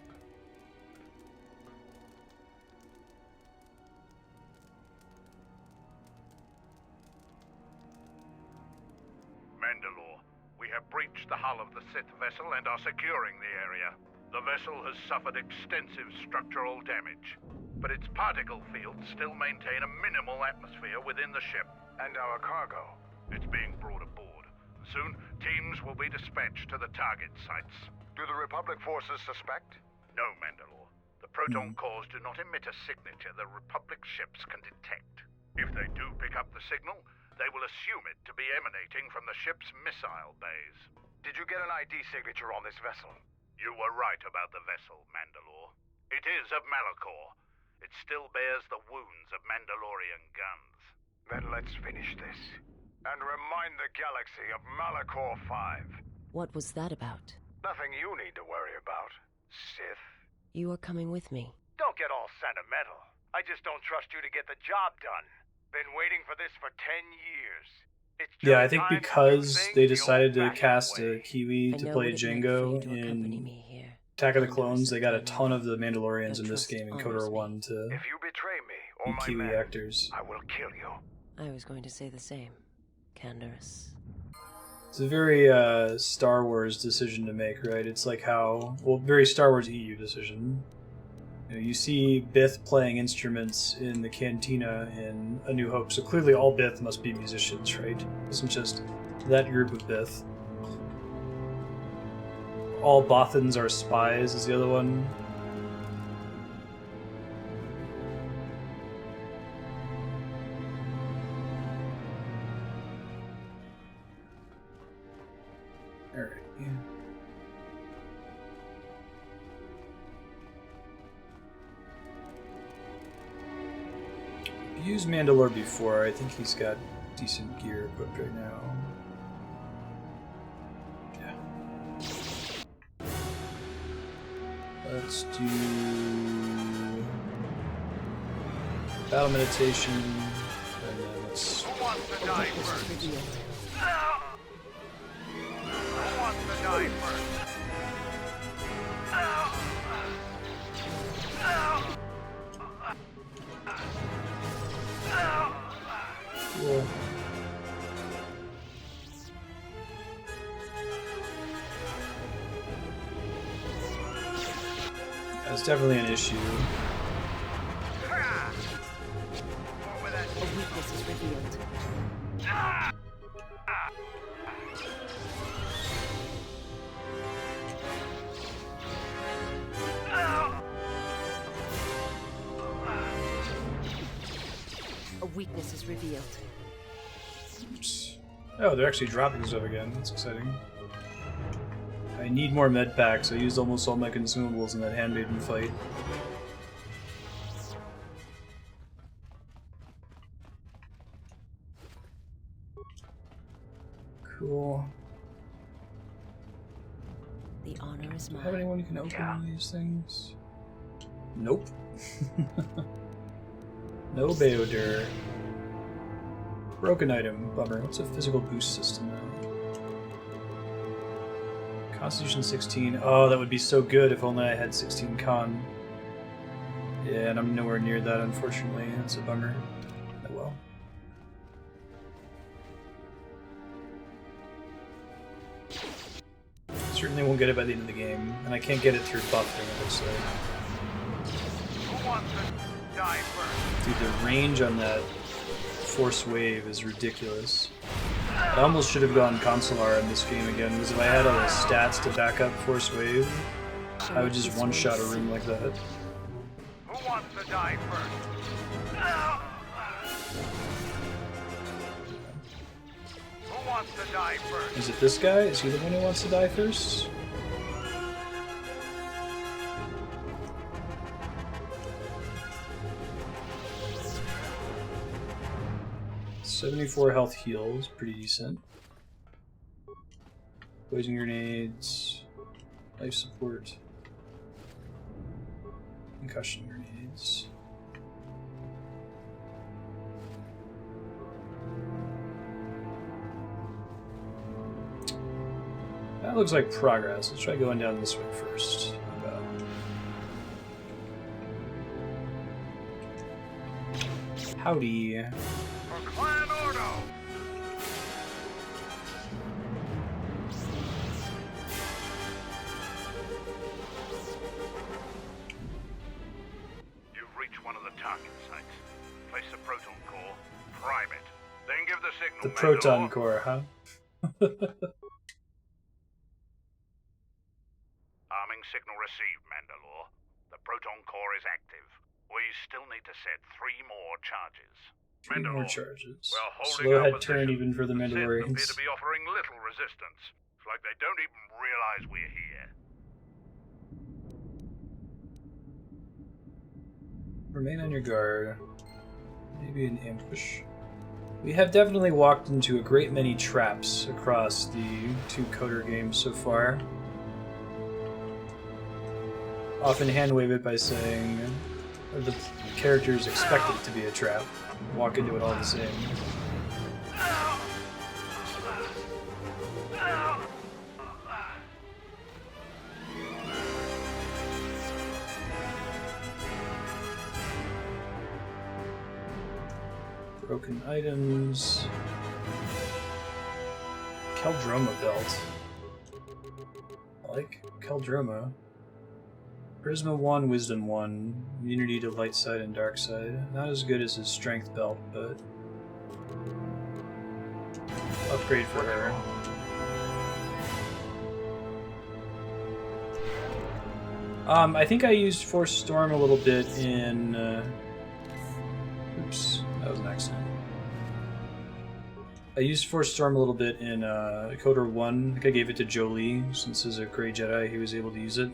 Mandalore, we have breached the hull of the Sith vessel and are securing the area. The vessel has suffered extensive structural damage, but its particle fields still maintain a minimal atmosphere within the ship. And our cargo? It's being brought aboard. Soon, teams will be dispatched to the target sites. Do the Republic forces suspect? No, Mandalore. The proton cores do not emit a signature the Republic ships can detect. If they do pick up the signal, they will assume it to be emanating from the ship's missile bays. Did you get an ID signature on this vessel? You were right about the vessel, Mandalore. It is of Malachor. It still bears the wounds of Mandalorian guns. Then let's finish this. And remind the galaxy of Malachor 5. What was that about? Nothing you need to worry about, Sith. You are coming with me. Don't get all sentimental. I just don't trust you to get the job done. Been waiting for this for 10 years. Yeah, I think because they decided to cast a Kiwi to play Jango in Attack of the Clones, they got a ton of the Mandalorians in this game in KOTOR 1 to if you betray me or be my Kiwi men, actors. I will kill you. I was going to say the same, Canderous. It's a very Star Wars decision to make, right? It's like how, well, very Star Wars EU decision. You see Bith playing instruments in the cantina in A New Hope, so clearly all Bith must be musicians, right? It isn't just that group of Bith. All Bothans are spies is the other one. Alright. I've used Mandalore before. I think he's got decent gear equipped right now. Let's do battle meditation, and then let's. Who wants to die first? Who wants to die first? Cool. That's definitely an issue. A weakness is revealed. A weakness is revealed. Oops. Oh, they're actually dropping stuff again. That's exciting. I need more med packs. I used almost all my consumables in that handmaiden fight. Cool. The honor is Do I mine. have anyone who can open these things? Nope. No Beodur. Broken item. Bummer. What's a physical boost system now? Constitution 16. Oh, that would be so good if only I had 16 con. Yeah, and I'm nowhere near that, unfortunately. That's a bummer. Oh well. Certainly won't get it by the end of the game, and I can't get it through buffing, it looks like. Who wants to die first? Dude, the range on that Force Wave is ridiculous. I almost should have gone Consular in this game again, because if I had all the stats to back up Force Wave, I would just one-shot a room like that. Who wants to die first? Who wants to die first? Is it this guy? Is he the one who wants to die first? 74 health heals, pretty decent. Poison grenades, life support, concussion grenades. That looks like progress. Let's try going down this way first. How about? Howdy. For Clan Ordo! You've reached one of the target sites. Place the proton core, prime it, then give the signal. The proton Mandalore. core, huh? Arming signal received, Mandalore. The proton core is active. We still need to set 3 more charges. 3 more Mandalore, charges. we're holding Slow our head turn position. even for the Sith appear Mandalorians. to be offering little resistance. It's like they don't even realize we're here. Remain on your guard. Maybe an ambush. We have definitely walked into a great many traps across the 2 Coder games so far. Often hand wave it by saying the characters expect it to be a trap. Walk into it all the same. Broken items. Keldroma belt. I like Keldroma. Charisma 1, Wisdom 1. Immunity to light side and dark side. Not as good as his strength belt, but upgrade for her. I think I used Force Storm a little bit in... oops, that was an accident. I used Force Storm a little bit in KOTOR 1. I think I gave it to Jolie, since as a Grey Jedi he was able to use it.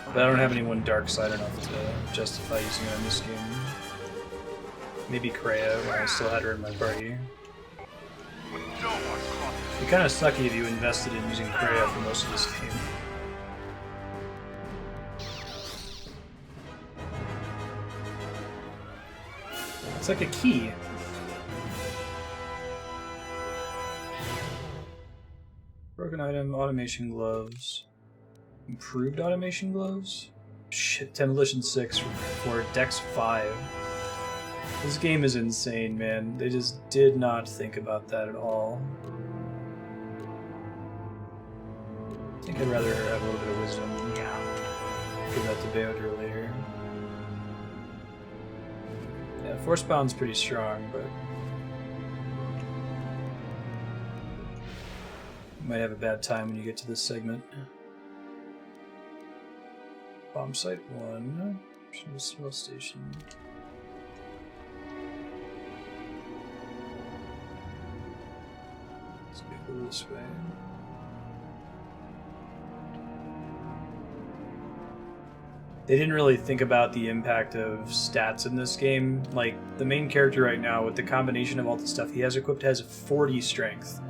But I don't have anyone dark side enough to justify using it in this game. Maybe Kreia, when I still had her in my party. It'd be kind of sucky if you invested in using Kreia for most of this game. It's like a key. Broken item, automation gloves. Improved automation gloves? Shit, Demolition 6 for Dex 5. This game is insane, man. They just did not think about that at all. I think I'd rather have a little bit of wisdom. Give that to Ravager later. Yeah, Forcebound's pretty strong, but you might have a bad time when you get to this segment. Bomb site 1. Small station. Let's go this way. They didn't really think about the impact of stats in this game. Like, the main character right now, with the combination of all the stuff he has equipped, has 40 strength.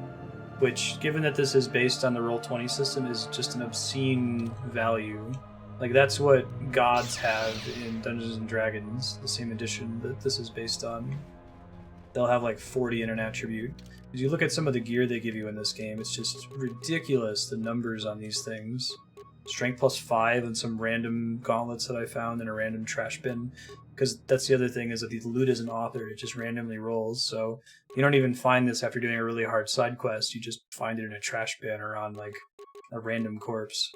Which, given that this is based on the Roll20 system, is just an obscene value. Like, that's what gods have in Dungeons & Dragons, the same edition that this is based on. They'll have like 40 in an attribute. As you look at some of the gear they give you in this game, it's just ridiculous, the numbers on these things. Strength plus 5 and some random gauntlets that I found in a random trash bin. Because that's the other thing, is that the loot isn't authored, it just randomly rolls. So you don't even find this after doing a really hard side quest, you just find it in a trash bin or on like a random corpse.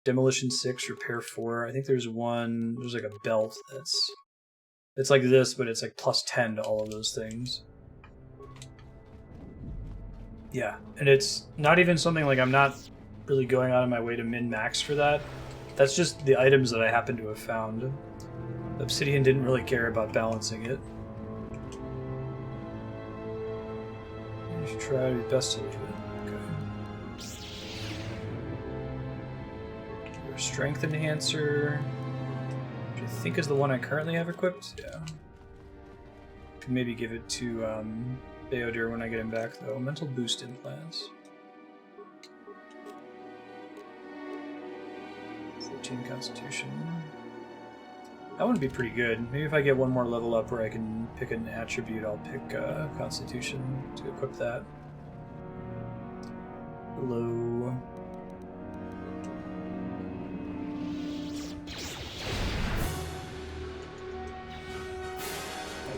Demolition 6, Repair 4. I think there's one, there's like a belt that's... It's like this, but it's like plus 10 to all of those things. Yeah, and it's not even something like I'm not really going out of my way to min-max for that. That's just the items that I happen to have found. Obsidian didn't really care about balancing it. You should try your best to do it. Okay. Your strength enhancer, which I think is the one I currently have equipped. Yeah. Could maybe give it to Ravager when I get him back, though. Mental boost implants. 14 Constitution. That would be pretty good. Maybe if I get one more level up where I can pick an attribute, I'll pick Constitution to equip that. Hello.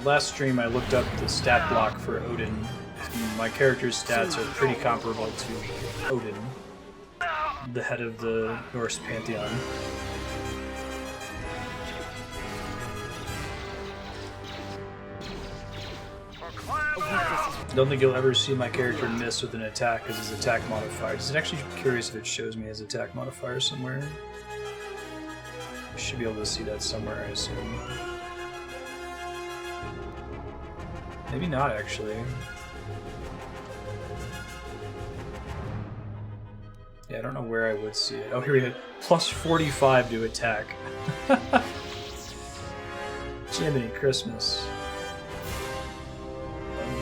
Last stream I looked up the stat block for Odin. My character's stats are pretty comparable to Odin, the head of the Norse pantheon. I don't think you'll ever see my character miss with an attack because his attack modifier. I'm actually curious if it shows me his attack modifier somewhere. I should be able to see that somewhere, I assume. Maybe not, actually. Yeah, I don't know where I would see it. Oh, here we go. Plus 45 to attack. Jiminy Christmas.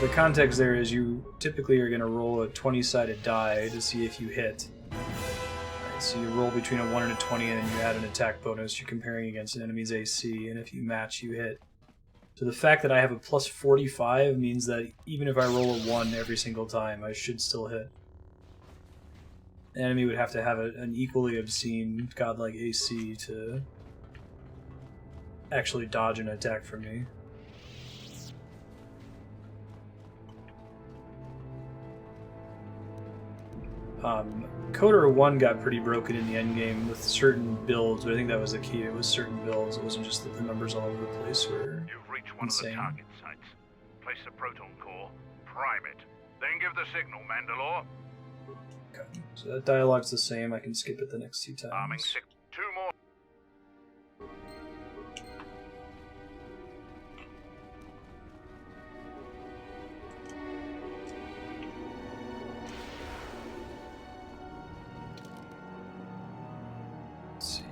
The context there is you typically are going to roll a 20-sided die to see if you hit. Right, so you roll between a 1 and a 20 and then you add an attack bonus. You're comparing against an enemy's AC, and if you match, you hit. So the fact that I have a plus 45 means that even if I roll a 1 every single time, I should still hit. An enemy would have to have an equally obscene godlike AC to actually dodge an attack from me. Coder 1 got pretty broken in the endgame with certain builds, but I think that was the key. It was certain builds. It wasn't just that the numbers all over the place were You've reached one insane. of the target sites. Place the proton core, prime it, then give the signal, Mandalore. Okay. So that dialogue's the same. I can skip it the next 2 times. Arming 6. 2 more. Let's see.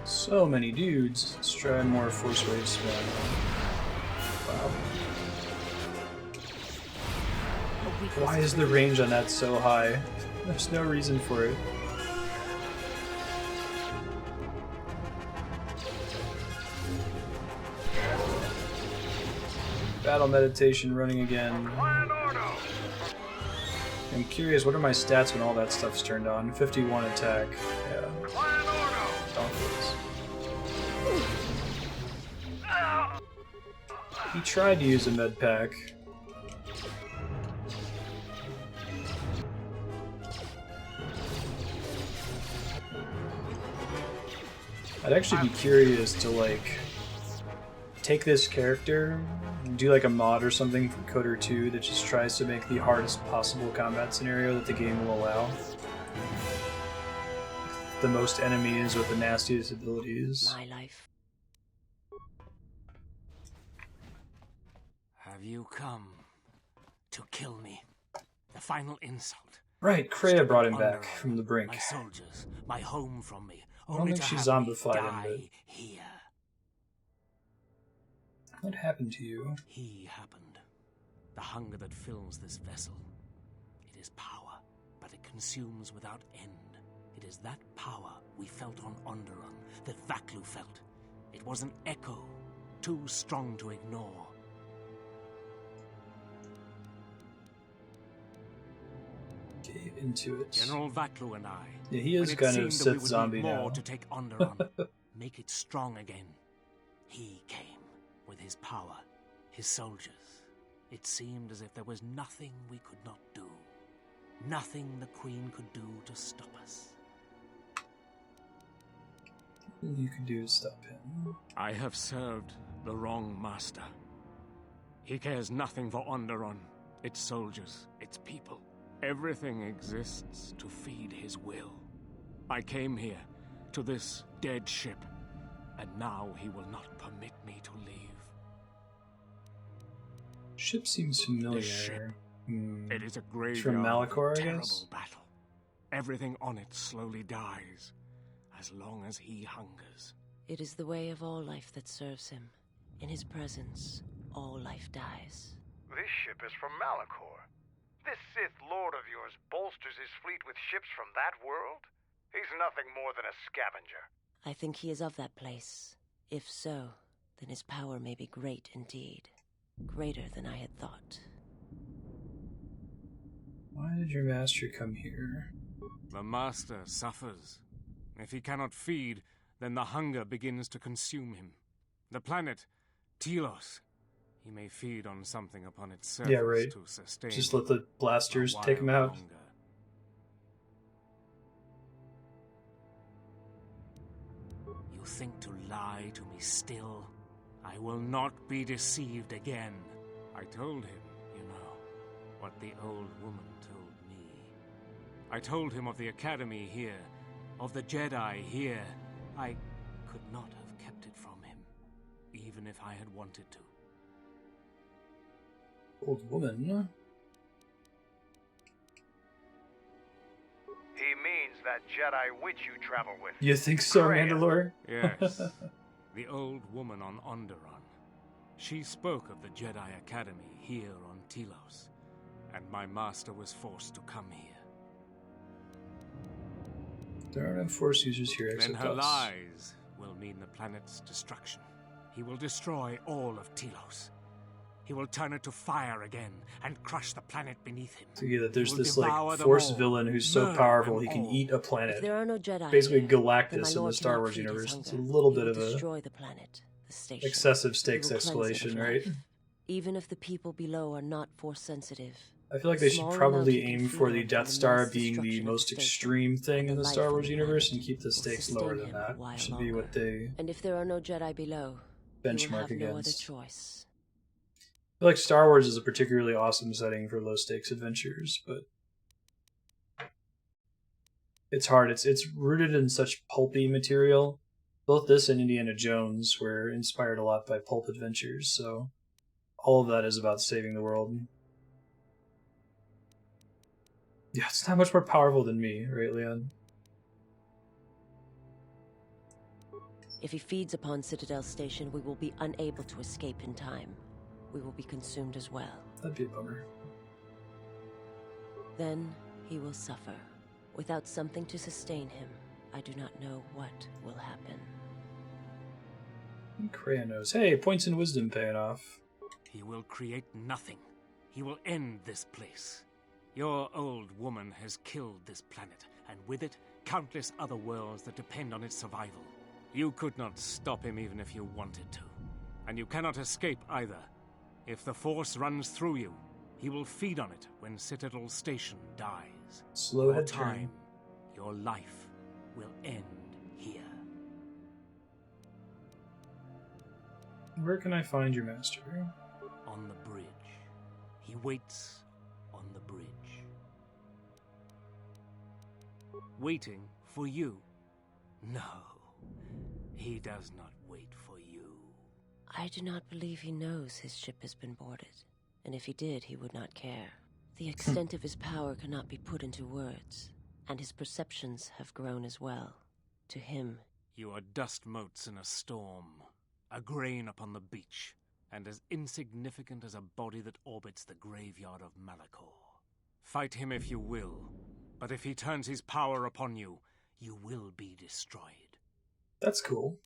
So many dudes. Let's try more force rate spam. Wow. Why is the range on that so high? There's no reason for it. Battle meditation running again. I'm curious, what are my stats when all that stuff's turned on? 51 attack. Yeah. He tried to use a med pack. I'd actually be curious to like take this character, do like a mod or something from Coder 2 that just tries to make the hardest possible combat scenario that the game will allow. The most enemies with the nastiest abilities. My life. Have you come to kill me? The final insult. Right, Kreia brought him back from the brink. My soldiers, my home from me. I don't think she zombified him, but here. What happened to you? He happened. The hunger that fills this vessel. It is power, but it consumes without end. It is that power we felt on Onderon that Vaklu felt. It was an echo, too strong to ignore. Gave into it. General Vaklu and I. Yeah, he is kind of Sith zombie now. To take Onderon, make it strong again. He came with his power, his soldiers. It seemed as if there was nothing we could not do. Nothing the Queen could do to stop us. All you can do is stop him. I have served the wrong master. He cares nothing for Onderon, its soldiers, its people. Everything exists to feed his will. I came here, to this dead ship, and now he will not permit me to leave. Ship seems familiar. This ship. It is a graveyard from Malachor, of I terrible guess? battle. Everything on it slowly dies, as long as he hungers. It is the way of all life that serves him. In his presence, all life dies. This ship is from Malachor. This Sith Lord of yours bolsters his fleet with ships from that world? He's nothing more than a scavenger. I think he is of that place. If so, then his power may be great indeed. Greater than I had thought. Why did your master come here? The master suffers. If he cannot feed, then the hunger begins to consume him. The planet, Telos, he may feed on something upon its surface Yeah, right. to sustain. Just let the blasters take him out. Longer. You think to lie to me still? I will not be deceived again. I told him, you know, what the old woman told me. I told him of the academy here, of the Jedi here. I could not have kept it from him, even if I had wanted to. Old woman? He He means that Jedi witch you travel with. You think so, Mandalore? Yes. The old woman on Onderon. She spoke of the Jedi Academy here on Telos, and my master was forced to come here. There are no Force users here Then except her us. lies will mean the planet's destruction. He will destroy all of Telos. He will turn it to fire again and crush the planet beneath him. So yeah, that there's He will this like devour them Force all, villain who's so murder powerful them he can all. eat a planet. If there are no Jedi Basically here, then my Galactus in the Lord Star cannot Wars feed his universe. It's a hunger. little He bit will of a destroy the planet, the station. excessive stakes He will cleanse it escalation, of right? life. Even if the people below are not Force sensitive. I feel like they should probably aim for the Death Star being the most extreme thing in the Star Wars universe and keep the stakes lower than that. Should be what they And if there are no Jedi below, benchmark you will have no other against. choice. I feel like Star Wars is a particularly awesome setting for low stakes adventures, but it's hard. It's rooted in such pulpy material. Both this and Indiana Jones were inspired a lot by pulp adventures, so all of that is about saving the world. Yeah, it's not much more powerful than me, right, Leon? If he feeds upon Citadel Station, we will be unable to escape in time. We will be consumed as well. That'd be a bummer. Then he will suffer. Without something to sustain him, I do not know what will happen. Kreia knows. Hey, points in wisdom paying off. He will create nothing. He will end this place. Your old woman has killed this planet, and with it, countless other worlds that depend on its survival. You could not stop him even if you wanted to. And you cannot escape either. If the Force runs through you, he will feed on it when Citadel Station dies. Slow Your head turn. time, your life, will end here. Where can I find your master? On the bridge. He waits on the bridge. Waiting for you. No, he does not wait for you. I do not believe he knows his ship has been boarded. And if he did, he would not care. The extent of his power cannot be put into words, and his perceptions have grown as well. To him, You are dust motes in a storm, a grain upon the beach, and as insignificant as a body that orbits the graveyard of Malachor. Fight him if you will, but if he turns his power upon you, you will be destroyed. That's cool.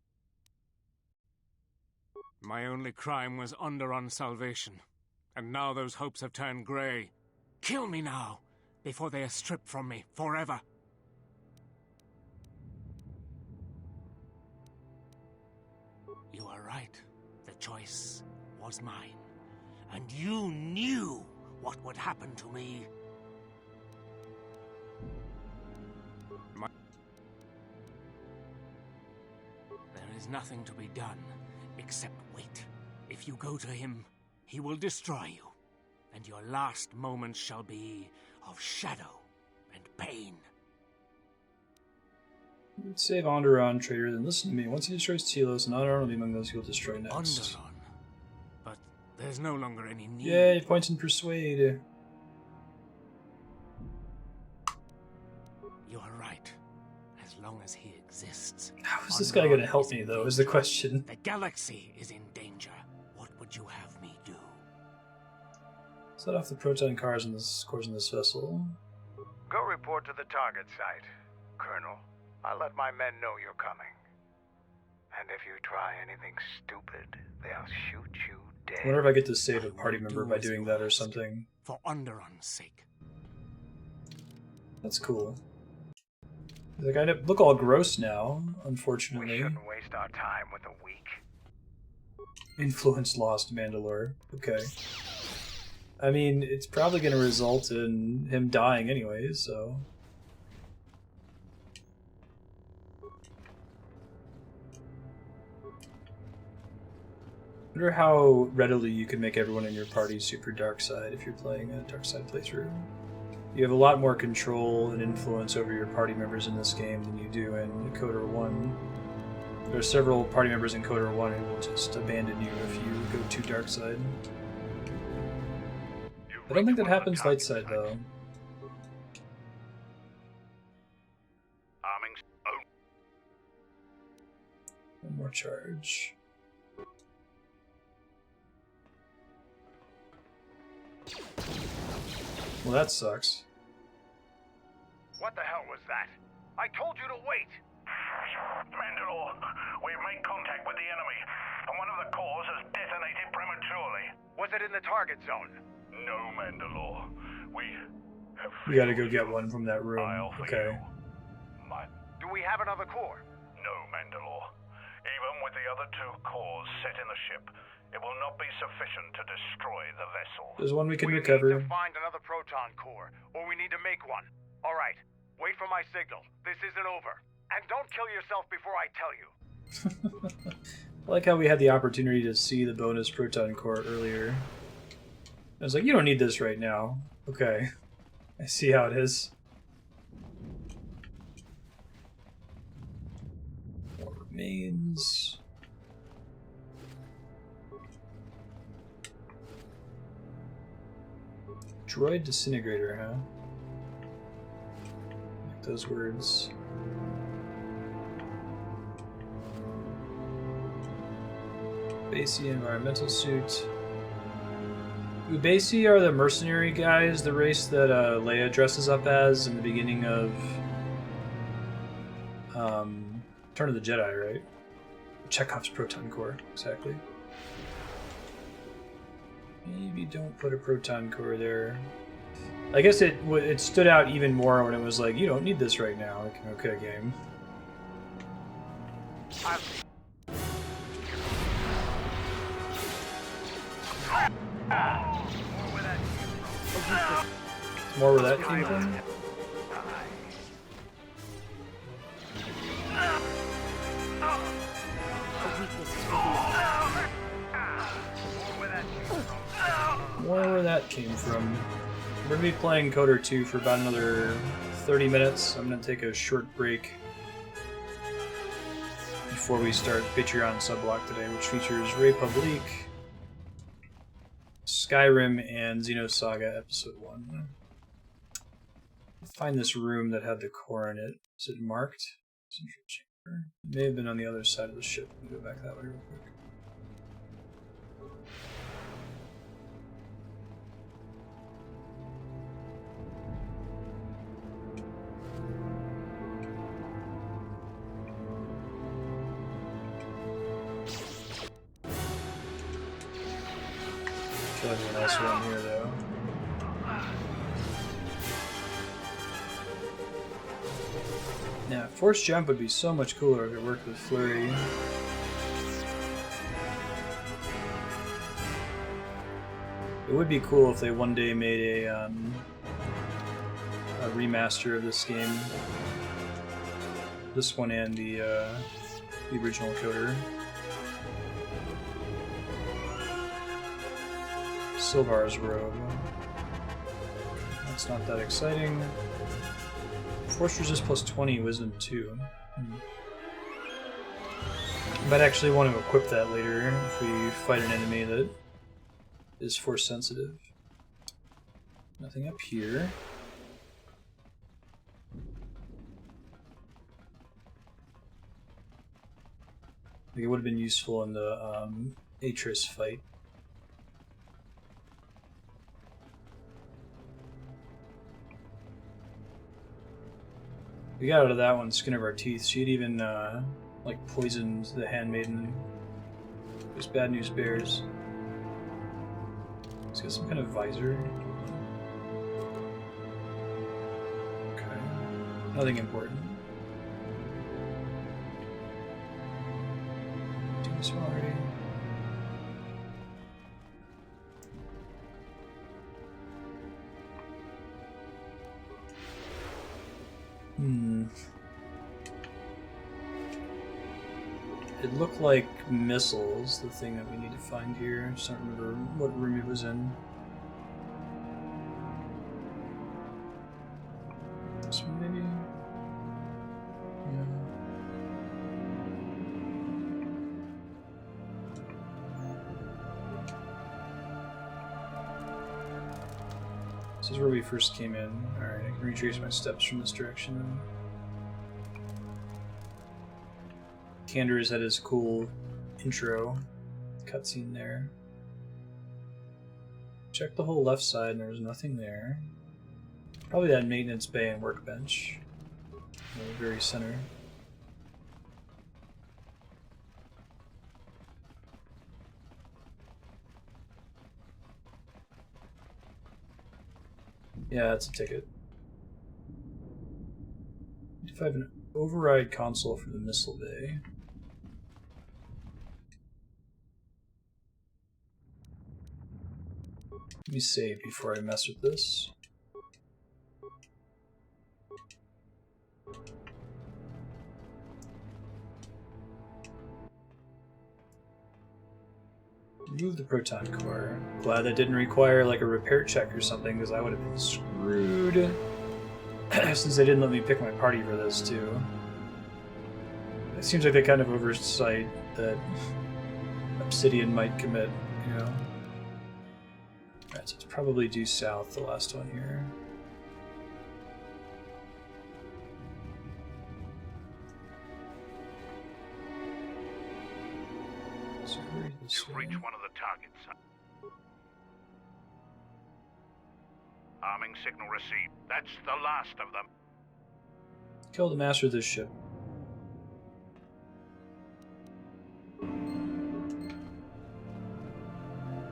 My only crime was Onderon salvation, and now those hopes have turned grey. Kill me now, before they are stripped from me forever. You are right. The choice was mine. And you knew what would happen to me. There is nothing to be done, except wait. If you go to him, he will destroy you. And your last moments shall be of shadow and pain. Save Onderon, traitor, then listen to me. Once he destroys Telos, and Onderon will be among those he will destroy next. Onderon? But there's no longer any need. Yay, points in Persuade. You are right. As long as he exists. How is this guy going to help me, though, is the question. The galaxy is in danger. What would you have me do? Set off the proton cars in this vessel. Go report to the target site, Colonel. I'll let my men know you're coming. And if you try anything stupid, they'll shoot you dead. I wonder if I get to save a party member by doing that or something. For Onderon's sake. That's cool. Like, I look all gross now, unfortunately. We shouldn't waste our time with a weak. Influence lost, Mandalore. Okay. I mean, it's probably going to result in him dying anyway, so... I wonder how readily you can make everyone in your party super dark side if you're playing a dark side playthrough. You have a lot more control and influence over your party members in this game than you do in KOTOR 1. There are several party members in KOTOR 1 who will just abandon you if you go too dark side. I don't think that happens light side though. Arming. Oh. One more charge. Well, that sucks. What the hell was that? I told you to wait! Mandalore, we've made contact with the enemy, and one of the cores has detonated prematurely. Was it in the target zone? No, Mandalore. We gotta go get one from that room. Okay. Do we have another core? No, Mandalore. Even with the other 2 cores set in the ship, it will not be sufficient to destroy the vessel. There's one we can recover. We need to find another proton core, or we need to make one. All right, wait for my signal. This isn't over. And don't kill yourself before I tell you. I like how we had the opportunity to see the bonus proton core earlier. I was like, you don't need this right now. Okay. I see how it is. More remains. Droid disintegrator, huh? Like those words. Ubasi environmental suit. Ubasi are the mercenary guys, the race that Leia dresses up as in the beginning of Return of the Jedi, right? Chekhov's proton core, exactly. Maybe don't put a proton core there. I guess it stood out even more when it was like, you don't need this right now. Like, okay, game. More where that came from? More where that came from. We're going to be playing Coder 2 for about another 30 minutes. I'm going to take a short break before we start Patreon Subblock today, which features Republic, Skyrim, and Xenosaga Episode 1. Find this room that had the core in it. Is it marked? Central chamber. It may have been on the other side of the ship. Let me go back that way real quick. I feel like there's a nice one here, though. Yeah, Force Jump would be so much cooler if it worked with Flurry. It would be cool if they one day made a remaster of this game. This one and the original Coder. Sylvar's robe. That's not that exciting. Force resist plus 20, wisdom 2. Might actually want to equip that later if we fight an enemy that is force sensitive. Nothing up here. I think it would have been useful in the Atris fight. We got out of that one skin of our teeth. She had even like poisoned the handmaiden. There's bad news bears. He's got some kind of visor. Okay. Nothing important. Do this one already. It looked like missiles, the thing that we need to find here. I just don't remember what room it was in. This one, maybe? Yeah. This is where we first came in. Alright, I can retrace my steps from this direction. Cander's had his cool intro cutscene there. Check the whole left side and there was nothing there. Probably that maintenance bay and workbench. In the very center. Yeah, that's a ticket. If I have an override console for the missile bay. Let me save before I mess with this. Remove the proton core. Glad that didn't require like a repair check or something, because I would have been screwed. Since they didn't let me pick my party for this too. It seems like they kind of oversight that Obsidian might commit, you know. Alright, so it's probably due south, the last one here. So you've reached one of the targets. Arming signal received. That's the last of them. Kill the master of this ship.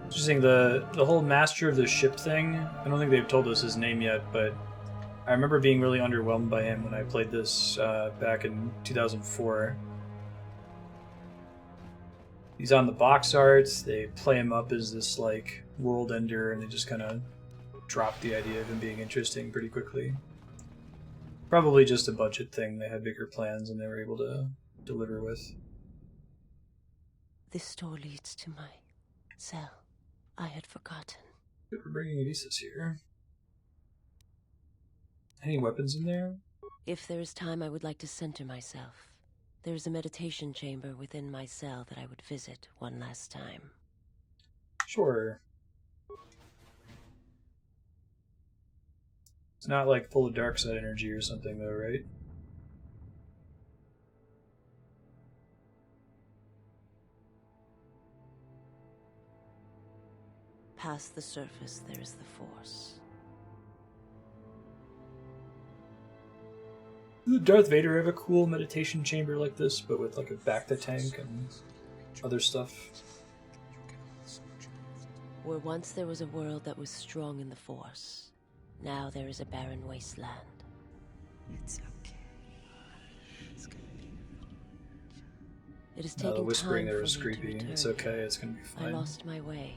Interesting, the whole master of the ship thing, I don't think they've told us his name yet, but I remember being really underwhelmed by him when I played this back in 2004. He's on the box arts, they play him up as this like world ender, and they just kind of drop the idea of him being interesting pretty quickly. Probably just a budget thing, they had bigger plans and they were able to deliver with. This door leads to my cell. I had forgotten. Good for bringing Odysseus here. Any weapons in there? If there is time, I would like to center myself. There is a meditation chamber within my cell that I would visit one last time. Sure. It's not like full of dark side energy or something though, right? Past the surface, there is the Force. Does Darth Vader have a cool meditation chamber like this, but with like a Bacta tank and other stuff? Where once there was a world that was strong in the Force, now there is a barren wasteland. It's okay. It's gonna be... It has taken the whispering time there was for me to creepy. return. It's okay, it's gonna be fine. I lost my way,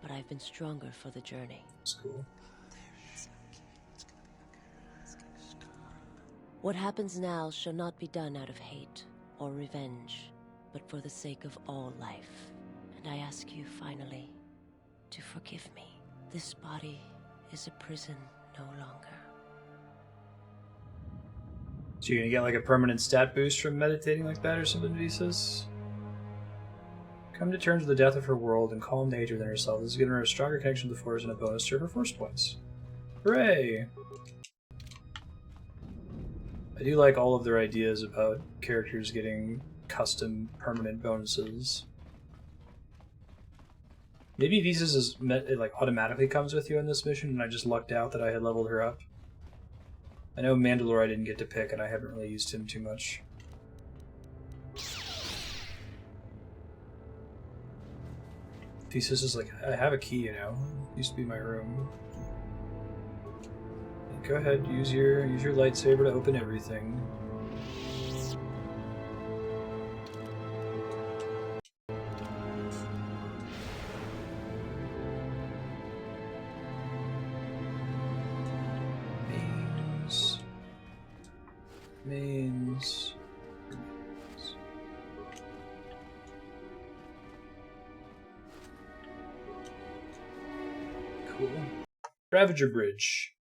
but I've been stronger for the journey. It's cool. What happens now shall not be done out of hate or revenge, but for the sake of all life. And I ask you finally to forgive me. This body is a prison no longer. So you're gonna get like a permanent stat boost from meditating like that or something, Visas? Come to terms with the death of her world and calm the hatred within herself. This is giving her a stronger connection to the Force and a bonus to her Force points. Hooray! I do like all of their ideas about characters getting custom permanent bonuses. Maybe Visas is it like automatically comes with you in this mission, and I just lucked out that I had leveled her up. I know Mandalore I didn't get to pick, and I haven't really used him too much. Visas is like, I have a key, you know. It used to be my room. Go ahead, use your lightsaber to open everything. Mains. Cool. Ravager Bridge.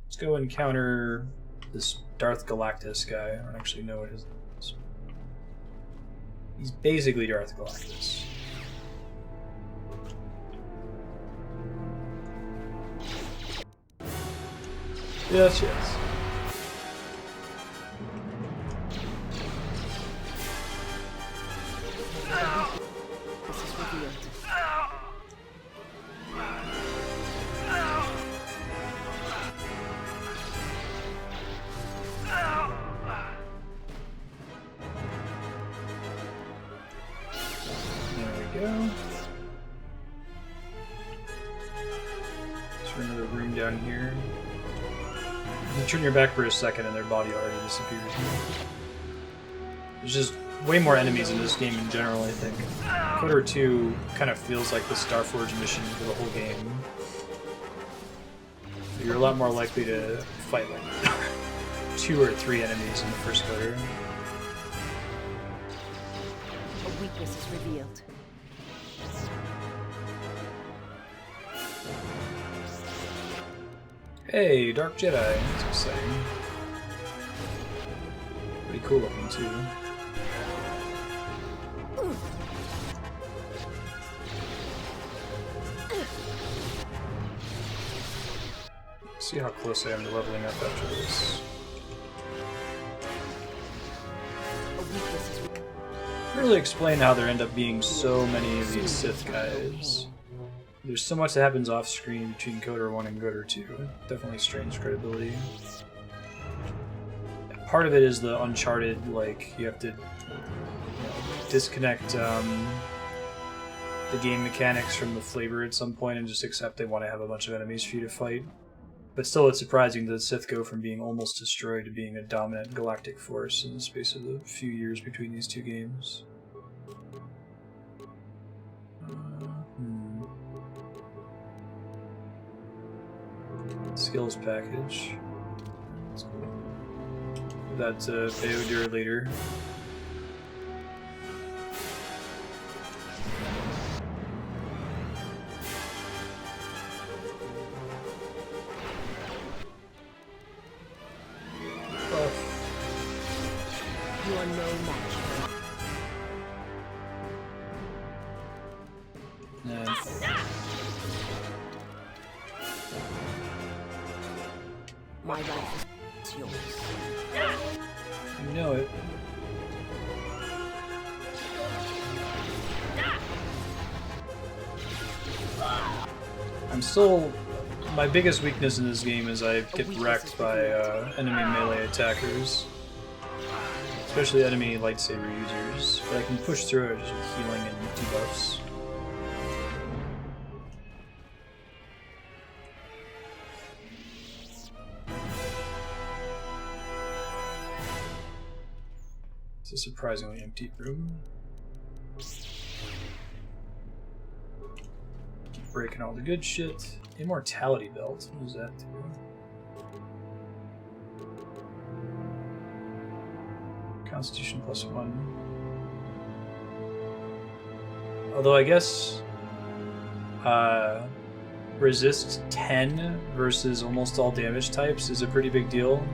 Let's go encounter this Darth Galactus guy. I don't actually know what his name is. He's basically Darth Galactus. Yes, yes. go. Is there another room down here? You turn your back for a second and their body already disappears. There's just way more enemies in this game in general, I think. KOTOR 2 kind of feels like the Starforge mission for the whole game. You're a lot more likely to fight like 2 or 3 enemies in the first KOTOR. A weakness is revealed. Hey, Dark Jedi. That's exciting. Pretty cool looking too. See how close I am to leveling up after this. Really explain how there end up being so many of these Sith guys. There's so much that happens off screen between KOTOR 1 and KOTOR 2. Definitely strains credibility. Part of it is the Uncharted, like, you have to disconnect the game mechanics from the flavor at some point and just accept they want to have a bunch of enemies for you to fight. But still, it's surprising that the Sith go from being almost destroyed to being a dominant galactic force in the space of a few years between these two games. Skills package. That's cool. That's Ravager later. You are no match. My life is yours. You know it. I'm still... My biggest weakness in this game is I get wrecked by enemy melee attackers. Especially enemy lightsaber users. But I can push through it just with healing and debuffs. It's a surprisingly empty room. Keep breaking all the good shit. Immortality belt. What does that do? Constitution +1. Although I guess resist 10 versus almost all damage types is a pretty big deal.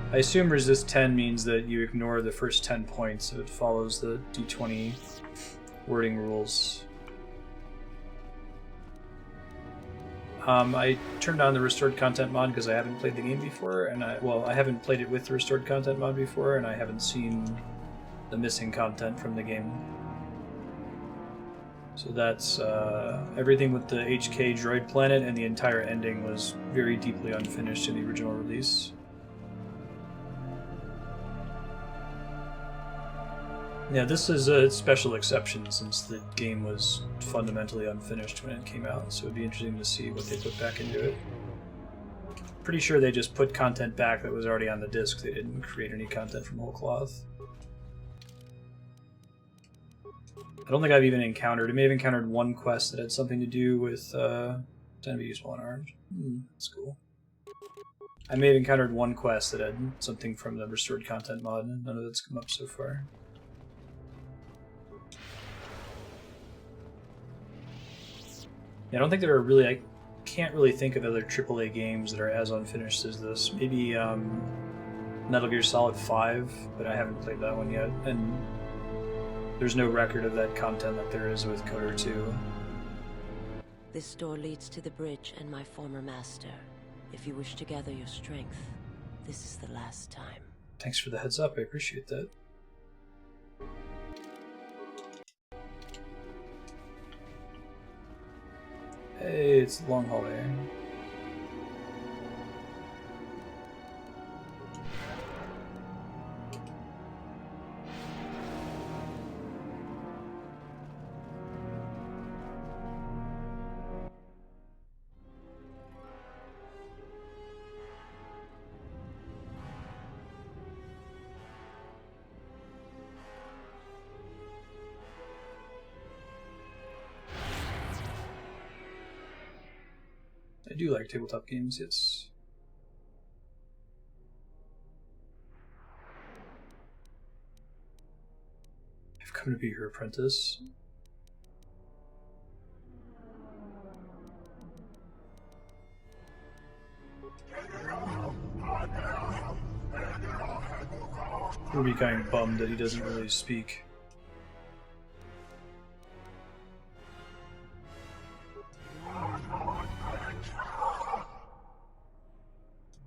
I assume resist 10 means that you ignore the first 10 points if it follows the D20 wording rules. I turned on the restored content mod because I haven't played the game before, and I haven't played it with the restored content mod before, and I haven't seen the missing content from the game. So that's everything with the HK droid planet, and the entire ending was very deeply unfinished in the original release. Yeah, this is a special exception since the game was fundamentally unfinished when it came out, so it'd be interesting to see what they put back into it. Pretty sure they just put content back that was already on the disc. They didn't create any content from whole cloth. I don't think I've even encountered... I may have encountered one quest that had something to do with time to use one armed. That's cool. I may have encountered one quest that had something from the restored content mod, and none of that's come up so far. Yeah, I don't think there are really... I can't really think of other AAA games that are as unfinished as this. Maybe Metal Gear Solid 5, but I haven't played that one yet. And there's no record of that content like there is with KOTOR 2. This door leads to the bridge and my former master. If you wish to gather your strength, this is the last time. Thanks for the heads up, I appreciate that. Hey, it's the long hallway. do like tabletop games, yes. I've come to be her apprentice. We'll be kind of bummed that he doesn't really speak.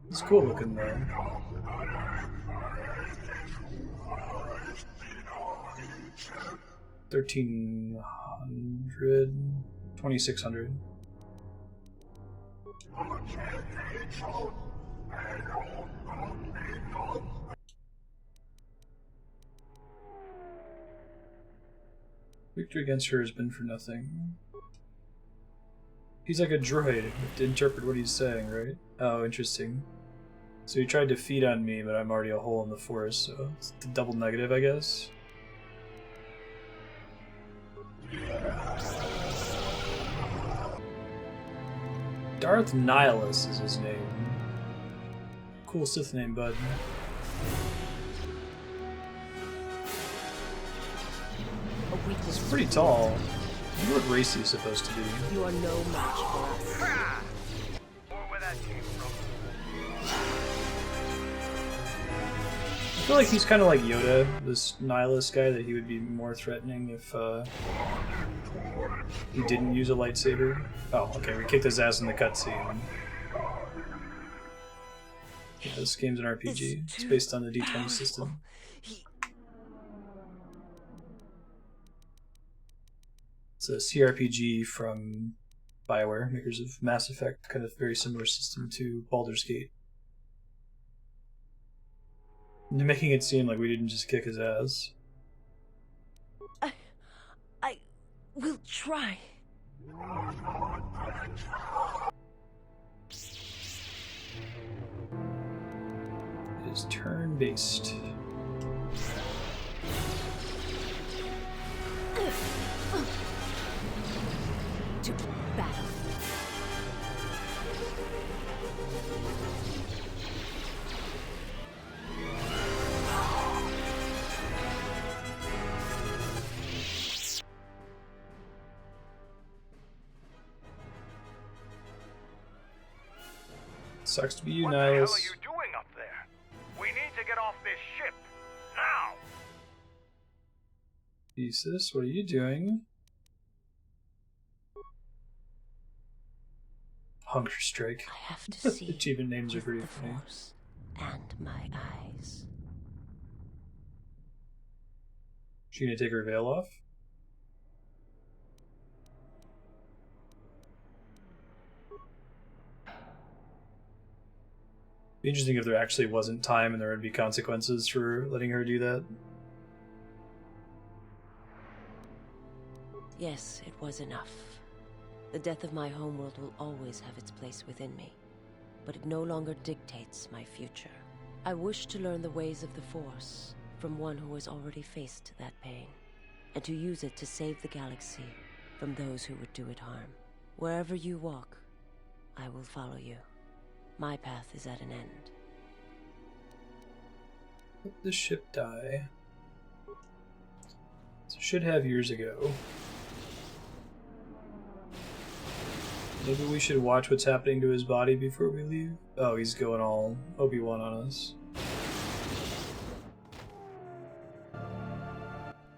It's cool looking though. 1,300, 2,600. Victory against her has been for nothing. He's like a droid to interpret what he's saying, right? Oh, interesting. So he tried to feed on me, but I'm already a hole in the force, so it's the double negative, I guess. Darth Nihilus is his name. Cool Sith name, bud. He's pretty tall. You look racy supposed to be. You are no match for us. I feel like he's kind of like Yoda, this Nihilus guy, that he would be more threatening if he didn't use a lightsaber. Oh, okay, we kicked his ass in the cutscene. Yeah, this game's an RPG. It's based on the D20 system. It's a CRPG from BioWare, makers of Mass Effect, kind of very similar system to Baldur's Gate. They're making it seem like we didn't just kick his ass. I will try. It is turn-based. To battle. Sucks to be you, What the hell are Nihilus. you doing up there? We need to get off this ship now. Jesus, what are you doing? Hunger Strike. I have to see Achievement names are pretty the funny. Force and my eyes. She gonna take her veil off? Be interesting if there actually wasn't time and there would be consequences for letting her do that. Yes, it was enough. The death of my homeworld will always have its place within me, but it no longer dictates my future. I wish to learn the ways of the Force from one who has already faced that pain, and to use it to save the galaxy from those who would do it harm. Wherever you walk, I will follow you. My path is at an end. Let the ship die. So should have years ago. Maybe we should watch what's happening to his body before we leave. Oh, he's going all Obi-Wan on us.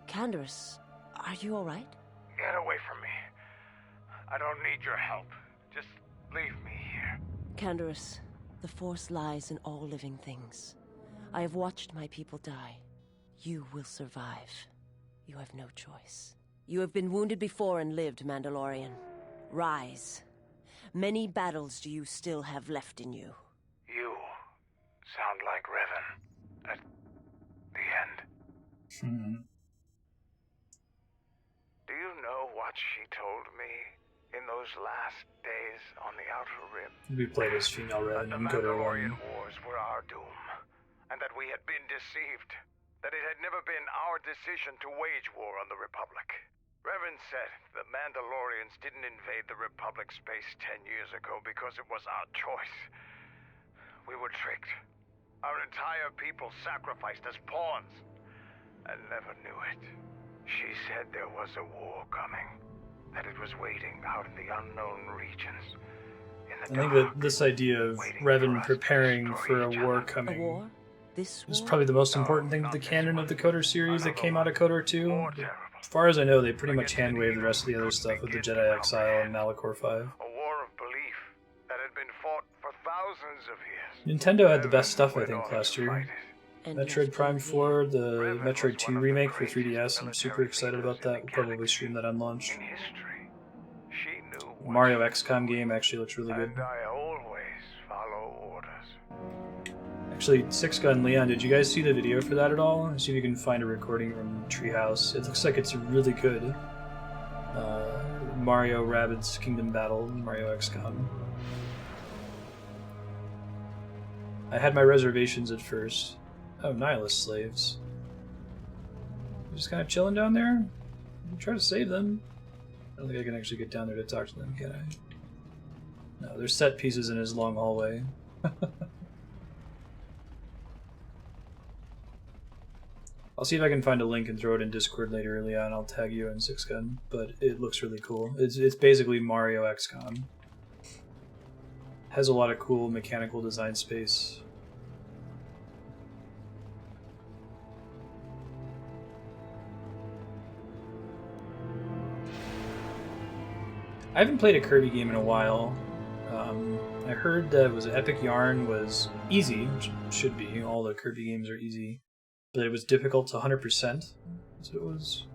Canderous, are you alright? Get away from me. I don't need your help. Just leave me here. Canderous, the Force lies in all living things. I have watched my people die. You will survive. You have no choice. You have been wounded before and lived, Mandalorian. Rise. Many battles do you still have left in you? You sound like Revan at the end. Do you know what she told me in those last days on the Outer Rim? We played as female Red That the and go to Mandalorian one. Wars were our doom, and that we had been deceived. That it had never been our decision to wage war on the Republic. Revan said the Mandalorians didn't invade the Republic space 10 years ago because it was our choice. We were tricked. Our entire people sacrificed as pawns. I never knew it. She said there was a war coming. That it was waiting out in the unknown regions. I think that this idea of Revan preparing for a war coming is probably the most important thing to the canon of the KOTOR series that came out of KOTOR 2. As far as I know, they pretty much hand-waved the rest of the other stuff with the Jedi Exile and Malachor 5. A war of belief that had been fought for thousands of years. Nintendo had the best stuff, I think, last year. Metroid Prime 4, the Metroid 2 remake for 3DS, I'm super excited about that. We'll probably stream that on launch. Mario XCOM game actually looks really good. I always follow orders. Actually, Six Gun Leon, did you guys see the video for that at all? See if you can find a recording from Treehouse. It looks like it's really good. Mario Rabbids Kingdom Battle, Mario XCOM. I had my reservations at first. Oh, Nihilist slaves. They're just kind of chilling down there? Try to save them. I don't think I can actually get down there to talk to them, can I? No, there's set pieces in his long hallway. I'll see if I can find a link and throw it in Discord later, Leon. I'll tag you in Six Gun, but it looks really cool. It's basically Mario XCOM. Has a lot of cool mechanical design space. I haven't played a Kirby game in a while. I heard that Epic Yarn was easy, which should be. All the Kirby games are easy. But it was difficult to 100%. So it was...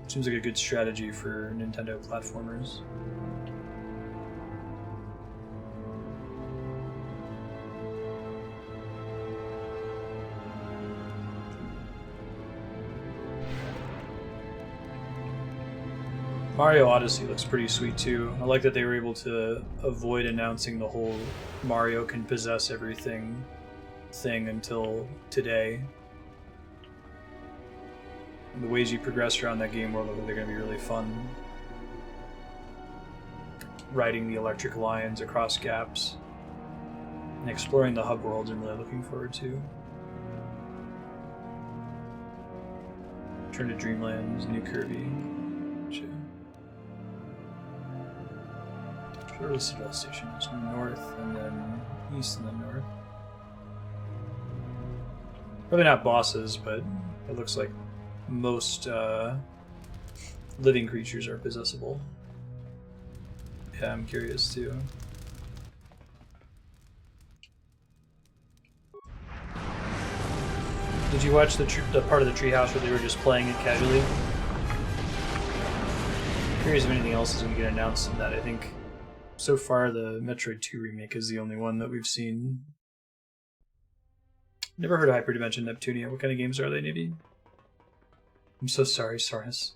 Seems like a good strategy for Nintendo platformers. Mario Odyssey looks pretty sweet too. I like that they were able to avoid announcing the whole Mario can possess everything thing until today. And the ways you progress around that game world look like they're going to be really fun. Riding the electric lions across gaps. And exploring the hub worlds I'm really looking forward to. Turn to Dreamlands, New Kirby. Where was Citadel Station? It's north and then east and then north. Probably not bosses, but it looks like most living creatures are possessible. Yeah, I'm curious too. Did you watch the part of the treehouse where they were just playing it casually? I'm curious if anything else is going to get announced in that. I think so far the Metroid 2 remake is the only one that we've seen. Never heard of Hyperdimension Neptunia. What kind of games are they, Nibby? I'm so sorry, Saurus.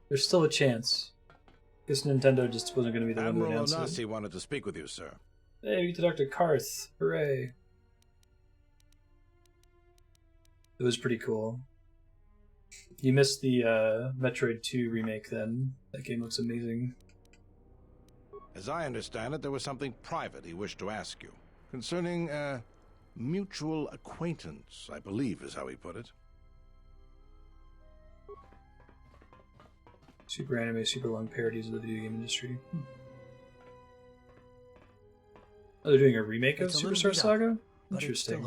There's still a chance. Guess Nintendo just wasn't going to be the one to announce it. Admiral Onasi wanted to speak with you, sir. Hey, we get to talk to Karth. Hooray. It was pretty cool. You missed the Metroid 2 remake then. That game looks amazing. As I understand it, there was something private he wished to ask you. Concerning a mutual acquaintance, I believe is how he put it. Super anime, super long parodies of the video game industry. Oh, they're doing a remake of Superstar Saga? Interesting.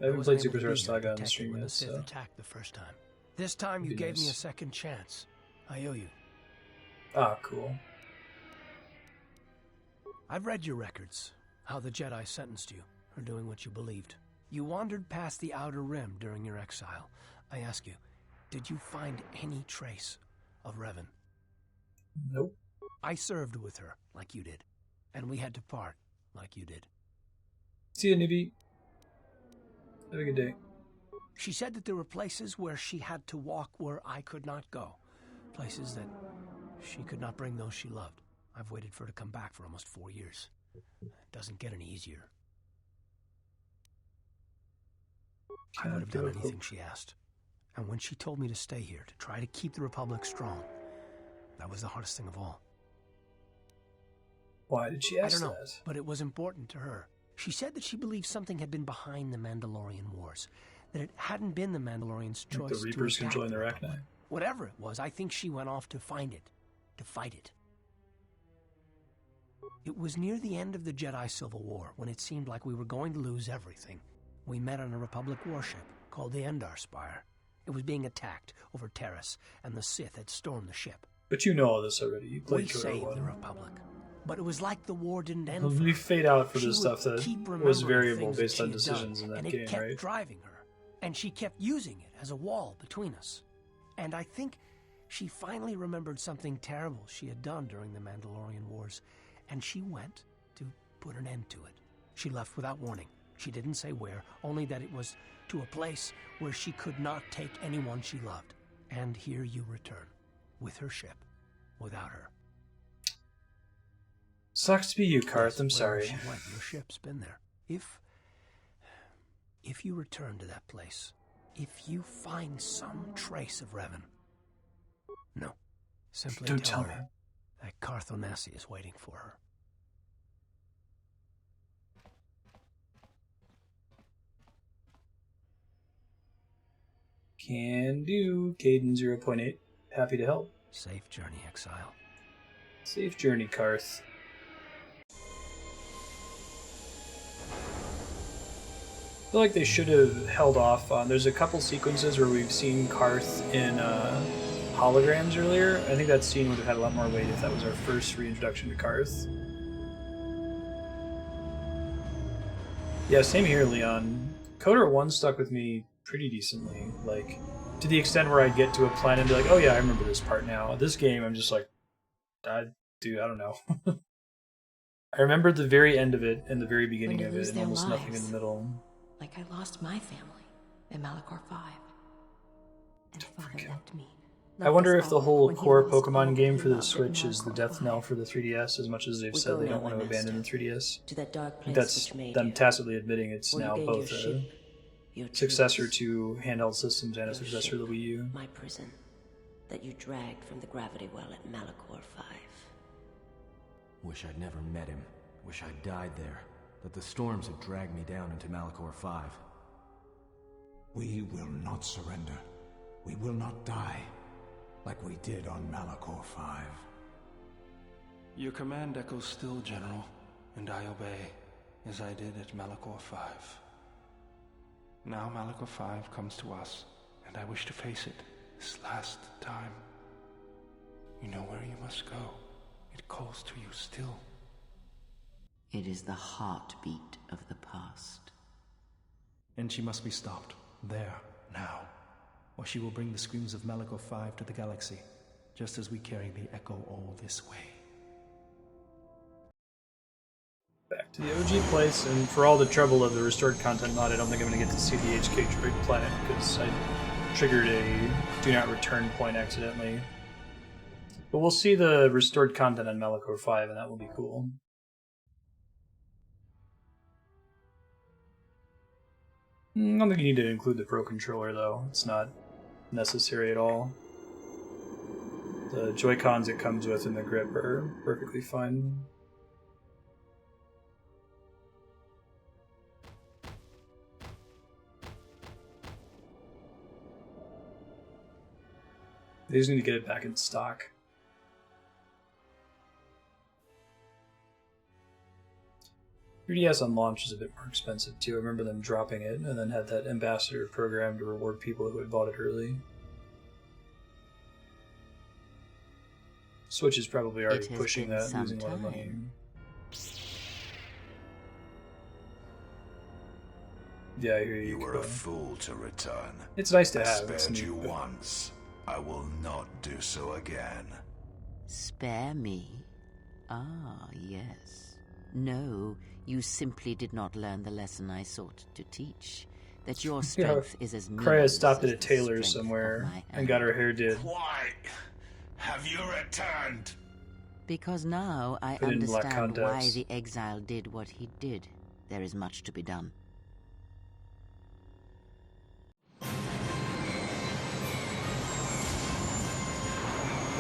I haven't played Superstar Saga on the stream yet, so... attacked the first time. This time you gave me a second chance. I owe you. Ah, cool. I've read your records, how the Jedi sentenced you for doing what you believed. You wandered past the Outer Rim during your exile. I ask you, did you find any trace of Revan? Nope. I served with her, like you did, and we had to part, like you did. See you, Nibby. Have a good day. She said that there were places where she had to walk where I could not go. Places that she could not bring those she loved. I've waited for her to come back for almost 4 years. It doesn't get any easier. I would have done anything she asked. And when she told me to stay here, to try to keep the Republic strong, that was the hardest thing of all. Why did she ask I don't know, that? but it was important to her. She said that she believed something had been behind the Mandalorian Wars, that it hadn't been the Mandalorians' choice the Reapers to attack controlling the Republic. Arachni. Whatever it was, I think she went off to find it, to fight it. It was near the end of the Jedi Civil War, when it seemed like we were going to lose everything. We met on a Republic warship called the Endar Spire. It was being attacked over Terrace, and the Sith had stormed the ship. But you know all this already. You played We Kotor saved 1. the Republic, but it was like the war didn't end. We fade out for the stuff that was variable based on decisions in that and game, it kept right? driving her, and she kept using it as a wall between us. And I think she finally remembered something terrible she had done during the Mandalorian Wars, and she went to put an end to it. She left without warning. She didn't say where, only that it was to a place where she could not take anyone she loved. And here you return, with her ship, without her. Sucks to be you, Karth. I'm Wherever sorry. she went, your ship's been there. If you return to that place, if you find some trace of Revan, no, simply Don't tell tell her me. that Karth Onasi is waiting for her. Can do. Caden 0.8. Happy to help. Safe journey, Exile. Safe journey, Karth. I feel like they should have held off on... There's a couple sequences where we've seen Karth in holograms earlier. I think that scene would have had a lot more weight if that was our first reintroduction to Karth. Yeah, same here, Leon. Kotor 1 stuck with me pretty decently. Like, to the extent where I'd get to a planet and be like, oh yeah, I remember this part now. This game, I'm just like, dude, I don't know. I remember the very end of it and the very beginning of it and almost nothing in the middle. Like I lost my family in Malachor 5. And Father left me. I wonder if the whole core Pokemon game for the Switch is the death knell for the 3DS, as much as they've said they don't want to abandon the 3DS. To that dark place That's which made them you. tacitly admitting it's Where you now gained both your a ship, your successor tools, to handheld systems and a your successor ship, to the Wii U. my prison, that you dragged from the gravity well at Malachor 5. Wish I'd never met him. Wish I'd died there. That the storms had dragged me down into Malachor 5. We will not surrender. We will not die, like we did on Malachor 5. Your command echoes still, General, and I obey, as I did at Malachor 5. Now Malachor 5 comes to us, and I wish to face it this last time. You know where you must go. It calls to you still. It is the heartbeat of the past. And she must be stopped, there, now, or she will bring the screams of Malachor 5 to the galaxy, just as we carry the echo all this way. Back to the OG place, and for all the trouble of the restored content mod, I don't think I'm going to get to see the HK Droid planet, because I triggered a do not return point accidentally. But we'll see the restored content on Malachor 5, and that will be cool. I don't think you need to include the Pro Controller, though. It's not necessary at all. The Joy-Cons it comes with and the grip are perfectly fine. They just need to get it back in stock. .3DS on launch is a bit more expensive too. I remember them dropping it and then had that ambassador program to reward people who had bought it early. Switch is probably already pushing that, losing a lot of money. Yeah, I hear you. You were a fool to return. It's nice to I have. spared you once. I will not do so again. Spare me? Ah, yes. No, you simply did not learn the lesson I sought to teach. That your strength is as meaningless Kreia stopped at a as the tailor strength somewhere of my and got her hair did. Why have you returned? Because now I Put in black understand why contacts. the exile did what he did. There is much to be done.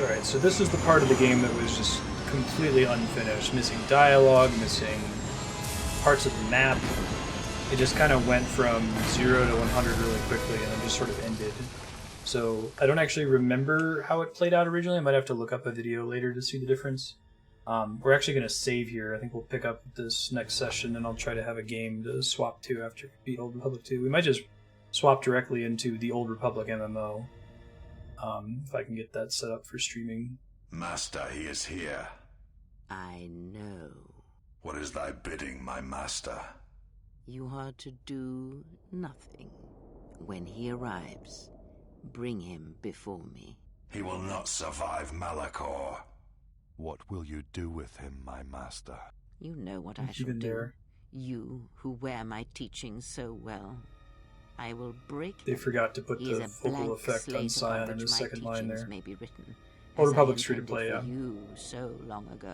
Alright, so this is the part of the game that was just completely unfinished. Missing dialogue, missing parts of the map. It just kind of went from 0 to 100 really quickly and then just sort of ended. So I don't actually remember how it played out originally. I might have to look up a video later to see the difference. We're actually going to save here. I think we'll pick up this next session and I'll try to have a game to swap to after the Old Republic 2. We might just swap directly into the Old Republic MMO. If I can get that set up for streaming. Master, he is here. I know. What is thy bidding, my master? You are to do nothing. When he arrives, bring him before me. He will not survive Malachor. What will you do with him, my master? You know what I shall do. You who wear my teachings so well. I will break. They forgot to put the vocal effect on Scion in the second line there. May be written, Old Republic's free to play, yeah. You so long ago.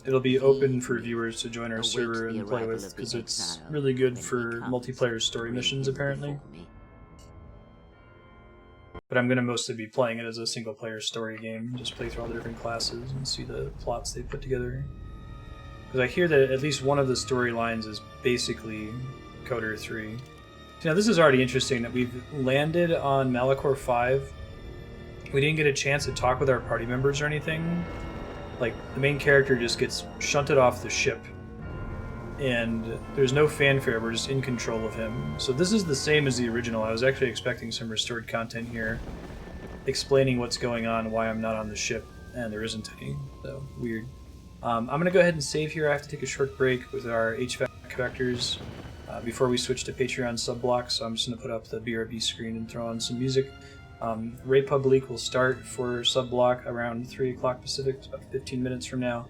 It'll be open for viewers to join our server and play with, because it's really good for multiplayer story missions, apparently. But I'm going to mostly be playing it as a single-player story game, just play through all the different classes and see the plots they put together. Because I hear that at least one of the storylines is basically Coder 3. So now this is already interesting that we've landed on Malachor 5. We didn't get a chance to talk with our party members or anything. Like, the main character just gets shunted off the ship, and there's no fanfare, we're just in control of him. So this is the same as the original. I was actually expecting some restored content here, explaining what's going on, why I'm not on the ship, and there isn't any, so weird. I'm going to go ahead and save here. I have to take a short break with our HVAC vectors before we switch to Patreon sub-block, so I'm just going to put up the BRB screen and throw on some music. Republic will start for sub-block around 3 o'clock Pacific, about 15 minutes from now,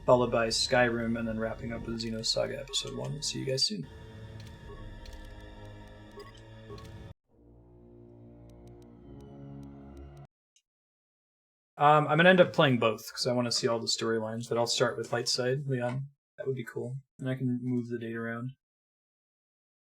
followed by Skyrim, and then wrapping up with Xenosaga Episode 1. See you guys soon. I'm going to end up playing both, because I want to see all the storylines, but I'll start with Lightside, Leon. That would be cool. And I can move the date around.